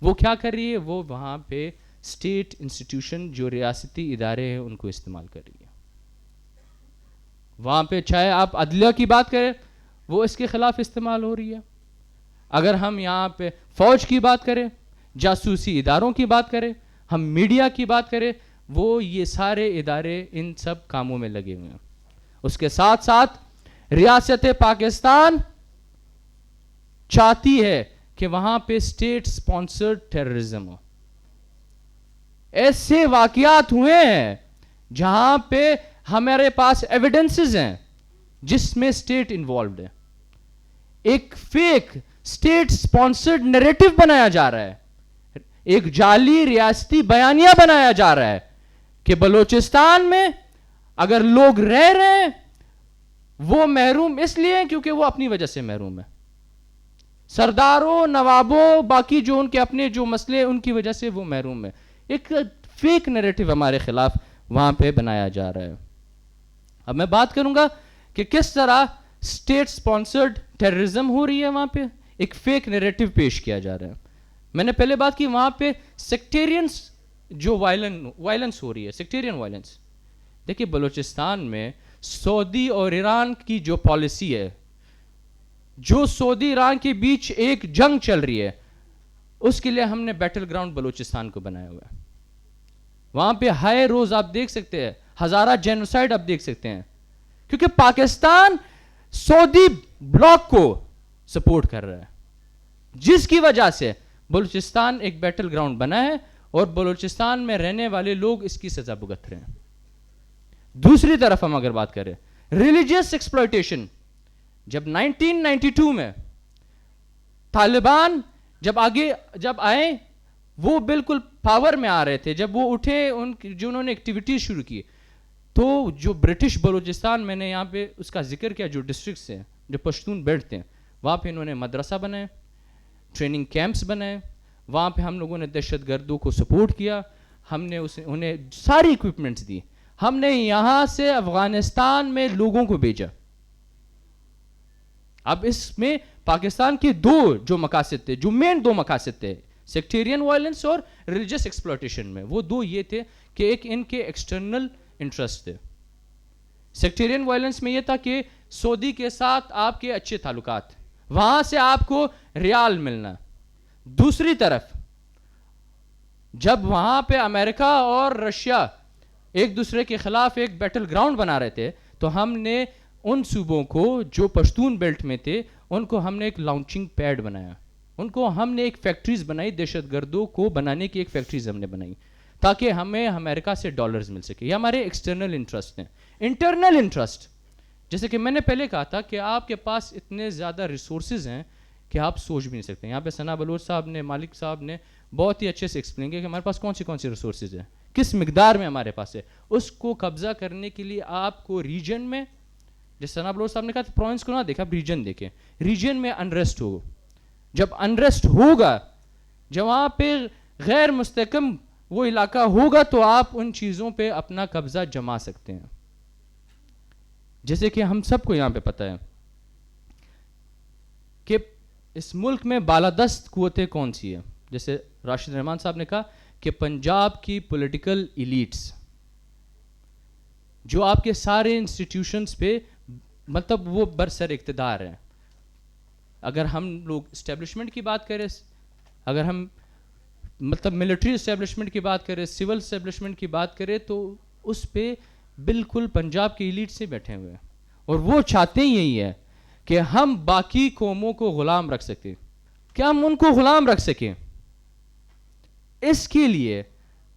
وہ کیا کر رہی ہے, وہ وہاں پہ اسٹیٹ انسٹیٹیوشن جو ریاستی ادارے ہیں ان کو استعمال کر رہی ہے. وہاں پہ چاہے آپ عدلیہ کی بات کریں, وہ اس کے خلاف استعمال ہو رہی ہے. اگر ہم یہاں پہ فوج کی بات کریں, جاسوسی اداروں کی بات کریں, ہم میڈیا کی بات کریں, وہ یہ سارے ادارے ان سب کاموں میں لگے ہوئے ہیں. اس کے ساتھ ساتھ ریاست پاکستان چاہتی ہے کہ وہاں پہ اسٹیٹ سپانسرڈ ٹیررزم ہو. ایسے واقعات ہوئے ہیں جہاں پہ ہمارے پاس ایویڈنسز ہیں جس میں اسٹیٹ انوالوڈ ہے. ایک فیک اسٹیٹ سپانسرڈ نیریٹو بنایا جا رہا ہے, ایک جعلی ریاستی بیانیہ بنایا جا رہا ہے کہ بلوچستان میں اگر لوگ رہ رہے ہیں وہ محروم اس لیے کیونکہ وہ اپنی وجہ سے محروم ہے. سرداروں, نوابوں, باقی جو ان کے اپنے جو مسئلے, ان کی وجہ سے وہ محروم ہے. ایک فیک نیریٹو ہمارے خلاف وہاں پہ بنایا جا رہا ہے. اب میں بات کروں گا کہ کس طرح اسٹیٹ سپانسرڈ ٹیررزم ہو رہی ہے. وہاں پہ ایک فیک نیریٹو پیش کیا جا رہا ہے. میں نے پہلے بات کی, وہاں پہ سیکٹیرینس جو وائلنس ہو رہی ہے, سیکٹیرین وائلنس. دیکھیے بلوچستان میں سعودی اور ایران کی جو پالیسی ہے, جو سعودی ایران کے بیچ ایک جنگ چل رہی ہے, اس کے لیے ہم نے بیٹل گراؤنڈ بلوچستان کو بنایا ہوا ہے. وہاں پہ ہائے روز آپ دیکھ سکتے ہیں, ہزارہ جینوسائیڈ آپ دیکھ سکتے ہیں, کیونکہ پاکستان سعودی بلاک کو سپورٹ کر رہا ہے, جس کی وجہ سے بلوچستان ایک بیٹل گراؤنڈ بنا ہے اور بلوچستان میں رہنے والے لوگ اس کی سزا بھگت رہے ہیں. دوسری طرف ہم اگر بات کریں, ریلیجیس ایکسپلائٹیشن. جب 1992 میں طالبان جب آئے وہ بالکل پاور میں آ رہے تھے, جب وہ اٹھے جو انہوں نے ایکٹیویٹیز شروع کی, تو جو برٹش بلوچستان, میں نے یہاں پہ اس کا ذکر کیا, جو ڈسٹرکٹس ہیں جو پشتون بیلٹ تھے, وہاں پہ انہوں نے مدرسہ بنائے, ٹریننگ کیمپس بنائے, وہاں پہ ہم لوگوں نے دہشت گردوں کو سپورٹ کیا, ہم نے انہیں ساری اکوپمنٹس دی, ہم نے یہاں سے افغانستان میں لوگوں کو بھیجا. اب اس میں پاکستان کے جو مقاصد تھے, جو مین 2 مقاصد تھے, سیکٹیرین وائلنس اور ریلیجیس ایکسپلائٹیشن میں, وہ 2 یہ تھے کہ ایک ان کے ایکسٹرنل انٹرسٹ تھے. سیکٹیرین وائلنس میں یہ تھا کہ سعودی کے ساتھ آپ کے اچھے تعلقات, وہاں سے آپ کو ریال ملنا. دوسری طرف جب وہاں پہ امریکہ اور رشیا ایک دوسرے کے خلاف ایک بیٹل گراؤنڈ بنا رہے تھے, تو ہم نے ان صوبوں کو جو پشتون بیلٹ میں تھے ان کو ہم نے ایک لانچنگ پیڈ بنایا, ان کو ہم نے ایک فیکٹریز بنائی, دہشت گردوں کو بنانے کی ایک فیکٹریز ہم نے بنائی, تاکہ ہمیں امریکہ سے ڈالرز مل سکے. یہ ہمارے ایکسٹرنل انٹرسٹ ہیں. انٹرنل انٹرسٹ, جیسے کہ میں نے پہلے کہا تھا کہ آپ کے پاس اتنے زیادہ ریسورسز ہیں کہ آپ سوچ بھی نہیں سکتے. یہاں پہ ثنا بلوچ صاحب نے, مالک صاحب نے بہت ہی اچھے سے ایکسپلین کیا کہ ہمارے پاس کون سی ریسورسز ہیں, کس مقدار میں ہمارے پاس ہے. اس کو قبضہ کرنے کے لیے آپ کو ریجن میں, جیسے ثنا بلوچ صاحب نے کہا پروونس کو نہ دیکھا, آپ ریجن دیکھیں. ریجن میں انریسٹ ہو, جب انریسٹ ہوگا, جب وہاں پہ غیر مستحکم وہ علاقہ ہوگا, تو آپ ان چیزوں پہ اپنا قبضہ جما سکتے ہیں. جیسے کہ ہم سب کو یہاں پہ پتہ ہے کہ اس ملک میں بالادست قوتیں کون سی ہیں. جیسے راشد رحمان صاحب نے کہا کہ پنجاب کی پولیٹیکل ایلیٹس جو آپ کے سارے انسٹیٹیوشنز پہ مطلب وہ برسر اقتدار ہیں. اگر ہم لوگ اسٹیبلشمنٹ کی بات کریں, اگر ہم مطلب ملٹری اسٹیبلشمنٹ کی بات کریں, سول اسٹیبلشمنٹ کی بات کریں, تو اس پہ بالکل پنجاب کی ایلیٹ سے بیٹھے ہوئے ہیں, اور وہ چاہتے ہی یہی ہے کہ ہم باقی قوموں کو غلام رکھ سکیں, کہ ہم ان کو غلام رکھ سکیں. اس کے لیے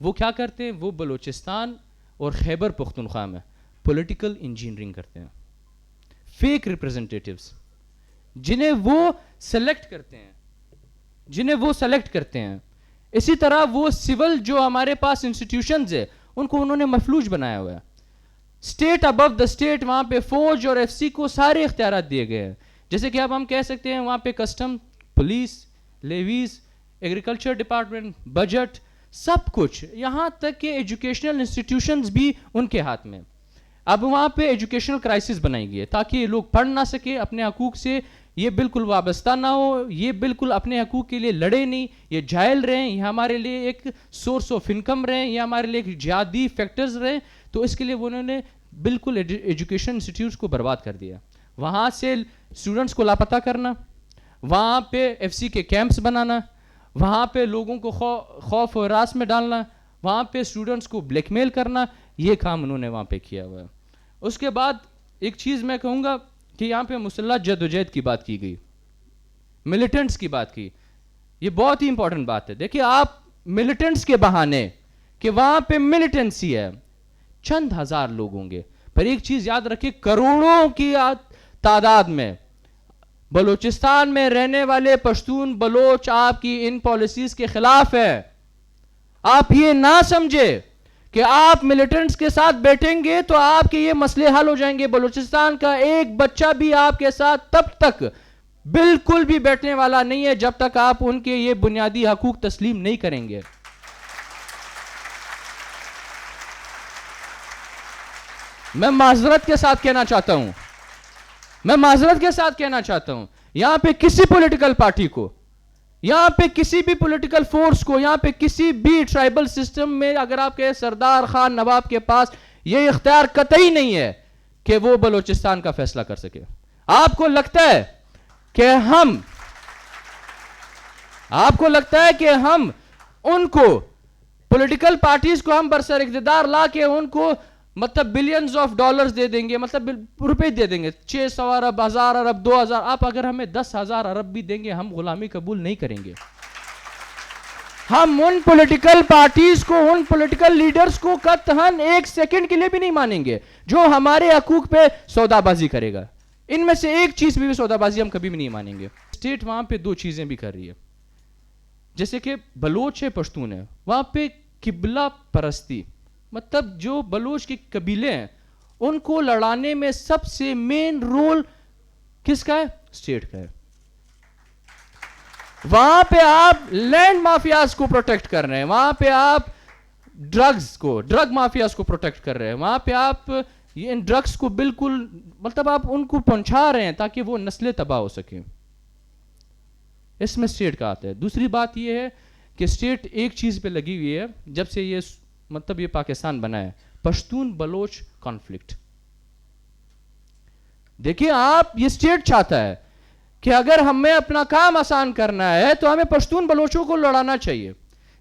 وہ کیا کرتے ہیں, وہ بلوچستان اور خیبر پختونخوا میں پولیٹیکل انجینئرنگ کرتے ہیں. فیک ریپرزنٹیٹیوز جنہیں وہ سلیکٹ کرتے ہیں, اسی طرح وہ سول جو ہمارے پاس انسٹیٹیوشنز ہیں ان کو انہوں نے مفلوج بنایا ہوا ہے. اسٹیٹ ابو دا اسٹیٹ, وہاں پہ فوج اور ایف سی کو سارے اختیارات دیے گئے ہیں. جیسے کہ اب ہم کہہ سکتے ہیں وہاں پہ custom, police, levies, agriculture department, budget, سب کچھ, یہاں تک کہ ایجوکیشنل انسٹیٹیوشنز بھی ان کے ہاتھ میں. اب وہاں پہ ایجوکیشنل کرائسس بنائی گئی ہے تاکہ یہ لوگ پڑھ نہ سکے, اپنے حقوق سے یہ بالکل وابستہ نہ ہو, یہ بالکل اپنے حقوق کے لیے لڑے نہیں, یہ جائل رہیں, یہ ہمارے لیے ایک سورس آف انکم رہیں, یہ ہمارے لیے ایک جہادی فیکٹرز رہیں. تو اس کے لیے انہوں نے بالکل ایجوکیشن انسٹیٹیوٹس کو برباد کر دیا. وہاں سے اسٹوڈنٹس کو لاپتہ کرنا, وہاں پہ ایف سی کے کیمپس بنانا, وہاں پہ لوگوں کو خوف و ہراس میں ڈالنا, وہاں پہ اسٹوڈنٹس کو بلیک میل کرنا, یہ کام انہوں نے وہاں پہ کیا ہوا ہے. اس کے بعد ایک چیز میں کہوں گا کہ یہاں پہ مسلح جدوجہد کی بات کی گئی, ملیٹنٹس کی بات کی, یہ بہت ہی امپورٹنٹ بات ہے. دیکھیے آپ ملیٹنٹس کے بہانے کہ وہاں پہ ملیٹنسی ہے, چند ہزار لوگ ہوں گے, پر ایک چیز یاد رکھیں, کروڑوں کی تعداد میں بلوچستان میں رہنے والے پشتون بلوچ آپ کی ان پالیسیز کے خلاف ہے. آپ یہ نہ سمجھے کہ آپ ملیٹنٹس کے ساتھ بیٹھیں گے تو آپ کے یہ مسئلے حل ہو جائیں گے. بلوچستان کا ایک بچہ بھی آپ کے ساتھ تب تک بالکل بھی بیٹھنے والا نہیں ہے جب تک آپ ان کے یہ بنیادی حقوق تسلیم نہیں کریں گے. میں معذرت کے ساتھ کہنا چاہتا ہوں, یہاں پہ کسی پولیٹیکل پارٹی کو, یہاں پہ کسی بھی پولیٹیکل فورس کو, یہاں پہ کسی بھی ٹرائبل سسٹم میں اگر آپ کے سردار خان نواب کے پاس یہ اختیار قطعی نہیں ہے کہ وہ بلوچستان کا فیصلہ کر سکے. آپ کو لگتا ہے کہ ہم ان کو پولیٹیکل پارٹیز کو ہم برسر اقتدار لا کے ان کو مطلب بلینز آف ڈالرز دے دیں گے, مطلب روپے دے دیں گے, 600 ارب, 1000 ارب, 2000, آپ اگر ہمیں 10,000 ارب بھی دیں گے ہم غلامی قبول نہیں کریں گے. ہم ان پولیٹیکل پارٹیز کو, ان پولیٹیکل لیڈرز کو قطعاً ایک سیکنڈ کے لیے بھی نہیں مانیں گے جو ہمارے حقوق پہ سودا بازی کرے گا. ان میں سے ایک چیز بھی سودا بازی ہم کبھی بھی نہیں مانیں گے. اسٹیٹ وہاں پہ دو چیزیں بھی کر رہی ہے, جیسے کہ بلوچ ہے, پشتون ہے, وہاں پہ قبلہ پرستی, مطلب جو بلوچ کے قبیلے ہیں ان کو لڑانے میں سب سے مین رول کس کا ہے؟ اسٹیٹ کا ہے. وہاں پہ آپ لینڈ مافیاز کو پروٹیکٹ کر رہے ہیں, وہاں پہ آپ ڈرگ مافیاز کو پروٹیکٹ کر رہے ہیں, وہاں پہ آپ ان ڈرگس کو بالکل مطلب آپ ان کو پہنچا رہے ہیں تاکہ وہ نسلیں تباہ ہو سکیں. اس میں اسٹیٹ کا آتا ہے. دوسری بات یہ ہے کہ اسٹیٹ ایک چیز پہ لگی ہوئی ہے جب سے یہ مطلب یہ پاکستان بنا ہے, پشتون بلوچ کانفلکٹ. دیکھیں آپ, یہ اسٹیٹ چاہتا ہے کہ اگر ہمیں اپنا کام آسان کرنا ہے تو ہمیں پشتون بلوچوں کو لڑانا چاہیے.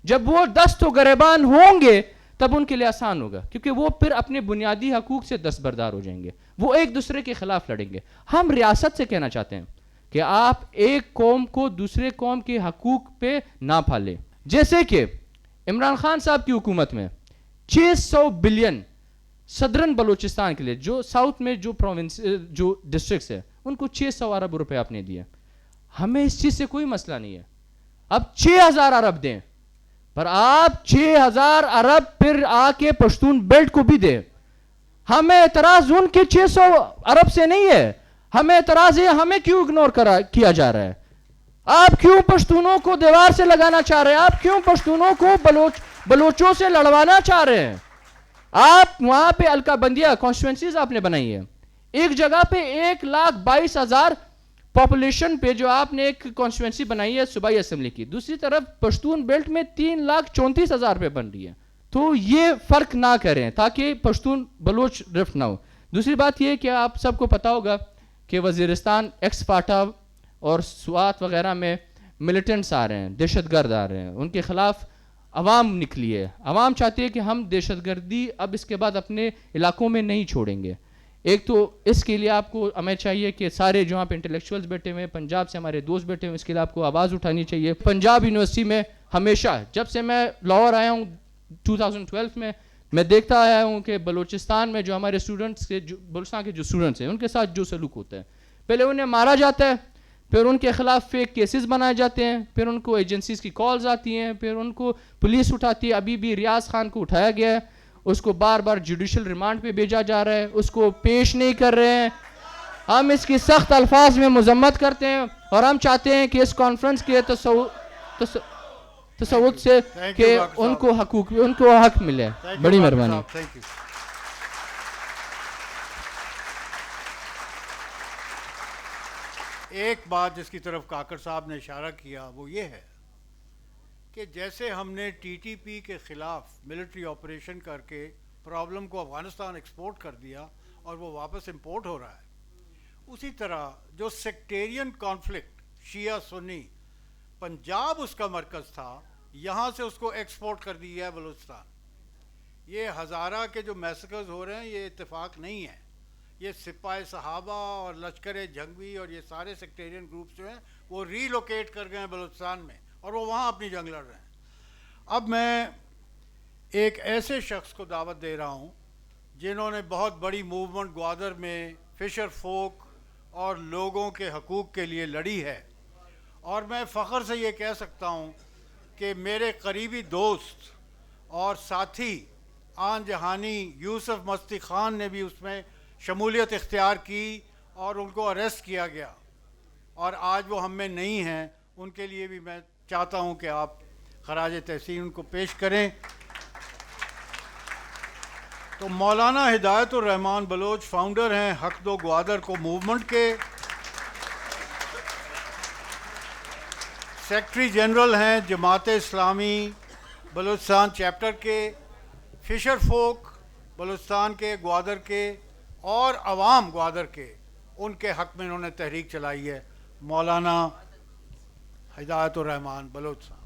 جب وہ دست و گریبان ہوں گے تب ان کے لیے آسان ہوگا, کیونکہ وہ پھر اپنے بنیادی حقوق سے دستبردار ہو جائیں گے, وہ ایک دوسرے کے خلاف لڑیں گے. ہم ریاست سے کہنا چاہتے ہیں کہ آپ ایک قوم کو دوسرے قوم کے حقوق پہ نہ پھالیں. جیسے کہ عمران خان صاحب کی حکومت میں 600 بلین صدرن بلوچستان کے لیے, جو ساؤتھ میں جو پروونس جو ڈسٹرکٹس ہیں ان کو 600 ارب روپے آپ نے دیے. ہمیں اس چیز سے کوئی مسئلہ نہیں ہے, اب 6000 ارب دیں, پر آپ 6000 ارب پھر آ کے پشتون بیلٹ کو بھی دیں. ہمیں اعتراض ان کے 600 ارب سے نہیں ہے, ہمیں اعتراض ہے ہمیں کیوں اگنور کیا جا رہا ہے. آپ کیوں پشتونوں کو دیوار سے لگانا چاہ رہے ہیں, آپ کیوں پشتونوں کو بلوچوں سے لڑوانا چاہ رہے ہیں. آپ وہاں پہ الکا بندیہ کانسٹیٹوئنسیز آپ نے بنائی ہے, ایک جگہ پہ 1,22,000 پاپولیشن پہ جو آپ نے ایک کانسٹیٹوئنسی بنائی ہے صوبائی اسمبلی کی, دوسری طرف پشتون بیلٹ میں 3,34,000 پہ بن رہی ہے. تو یہ فرق نہ کریں تاکہ پشتون بلوچ رفٹ نہ ہو. دوسری بات یہ کہ آپ سب کو پتا ہوگا کہ وزیرستان ایکس فاٹا اور سوات وغیرہ میں ملیٹنٹس آ رہے ہیں, دہشت گرد آ رہے ہیں, ان کے خلاف عوام نکلی ہے. عوام چاہتی ہے کہ ہم دہشت گردی اب اس کے بعد اپنے علاقوں میں نہیں چھوڑیں گے. ایک تو اس کے لیے آپ کو ہمیں چاہیے کہ سارے جو آپ انٹلیکچوئلز بیٹھے ہوئے ہیں, پنجاب سے ہمارے دوست بیٹھے ہوئے, اس کے لیے آپ کو آواز اٹھانی چاہیے. پنجاب یونیورسٹی میں ہمیشہ جب سے میں لاہور آیا ہوں 2012 میں دیکھتا آیا ہوں کہ بلوچستان میں جو ہمارے اسٹوڈنٹس کے بلوچستان کے جو اسٹوڈنٹس ہیں ان کے ساتھ جو سلوک ہوتا ہے, پہلے انہیں مارا جاتا ہے, پھر ان کے خلاف فیک کیسز بنائے جاتے ہیں, پھر ان کو ایجنسیز کی کالز آتی ہیں, پھر ان کو پولیس اٹھاتی ہے. ابھی بھی ریاض خان کو اٹھایا گیا ہے, اس کو بار بار جوڈیشل ریمانڈ پہ بھیجا جا رہا ہے, اس کو پیش نہیں کر رہے ہیں. ہم اس کی سخت الفاظ میں مذمت کرتے ہیں اور ہم چاہتے ہیں کہ اس کانفرنس کے تصوت سے کہ ان کو حق ملے. بڑی مہربانی. ایک بات جس کی طرف کاکڑ صاحب نے اشارہ کیا وہ یہ ہے کہ جیسے ہم نے ٹی ٹی پی کے خلاف ملٹری آپریشن کر کے پرابلم کو افغانستان ایکسپورٹ کر دیا اور وہ واپس امپورٹ ہو رہا ہے, اسی طرح جو سیکٹیرین کانفلکٹ شیعہ سنی پنجاب اس کا مرکز تھا, یہاں سے اس کو ایکسپورٹ کر دیا ہے بلوچستان. یہ ہزارہ کے جو میسکرز ہو رہے ہیں یہ اتفاق نہیں ہے, یہ سپاہی صحابہ اور لشکر جنگوی اور یہ سارے سیکٹیرین گروپس جو ہیں وہ ری لوکیٹ کر گئے ہیں بلوچستان میں اور وہ وہاں اپنی جنگ لڑ رہے ہیں. اب میں ایک ایسے شخص کو دعوت دے رہا ہوں جنہوں نے بہت بڑی موومنٹ گوادر میں فشر فوک اور لوگوں کے حقوق کے لیے لڑی ہے, اور میں فخر سے یہ کہہ سکتا ہوں کہ میرے قریبی دوست اور ساتھی آن جہانی یوسف مستی خان نے بھی اس میں شمولیت اختیار کی اور ان کو اریسٹ کیا گیا, اور آج وہ ہم میں نہیں ہیں. ان کے لیے بھی میں چاہتا ہوں کہ آپ خراج تحسین ان کو پیش کریں. تو مولانا ہدایت الرحمان بلوچ فاؤنڈر ہیں حق دو گوادر کو موومنٹ کے, سیکرٹری جنرل ہیں جماعت اسلامی بلوچستان چیپٹر کے, فشر فوک بلوچستان کے گوادر کے اور عوام گوادر کے, ان کے حق میں انہوں نے تحریک چلائی ہے. مولانا ہدایت الرحمان بلوچ صاحب.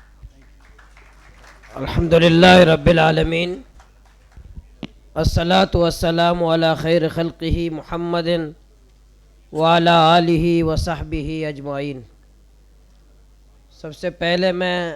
الحمدللہ رب العالمین, الصلاۃ والسلام علی خیر خلقہ محمد وعلی آلہ وصحبہ اجمعین. سب سے پہلے میں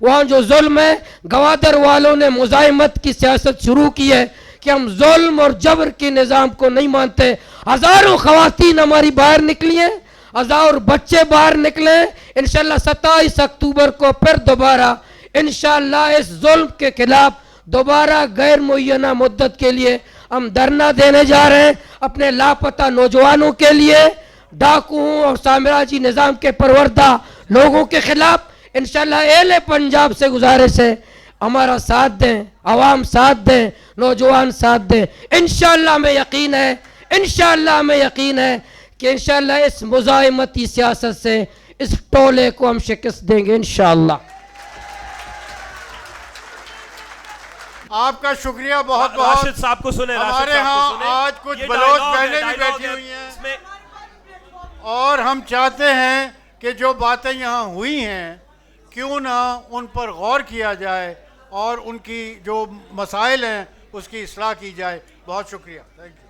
وہاں جو ظلم ہے گوادر والوں نے مزاحمت کی سیاست شروع کی ہے کہ ہم ظلم اور جبر کے نظام کو نہیں مانتے. ہزاروں خواتین ہماری باہر نکلی ہیں, ہزاروں بچے باہر نکلے ہیں. انشاءاللہ 27 اکتوبر کو پھر دوبارہ انشاءاللہ اس ظلم کے خلاف دوبارہ غیر معینہ مدت کے لیے ہم دھرنا دینے جا رہے ہیں اپنے لاپتہ نوجوانوں کے لیے, ڈاکوؤں اور سامراجی نظام کے پروردہ لوگوں کے خلاف. انشاءاللہ اہل پنجاب سے گزارش ہے ہمارا ساتھ دیں, عوام ساتھ دیں, نوجوان ساتھ دیں. انشاءاللہ ہمیں یقین ہے, انشاءاللہ ہمیں یقین ہے کہ انشاءاللہ اس مزاحمتی سیاست سے اس ٹولے کو ہم شکست دیں گے انشاءاللہ. آپ کا شکریہ بہت بہت. راشد صاحب کو سنیں, ہمارے ہاں آج کچھ بلوچ بہنیں بھی بیٹھی ہوئی ہیں اور ہم چاہتے ہیں کہ جو باتیں یہاں ہوئی ہیں کیوں نہ ان پر غور کیا جائے اور ان کی جو مسائل ہیں اس کی اصلاح کی جائے. بہت شکریہ. Thank you.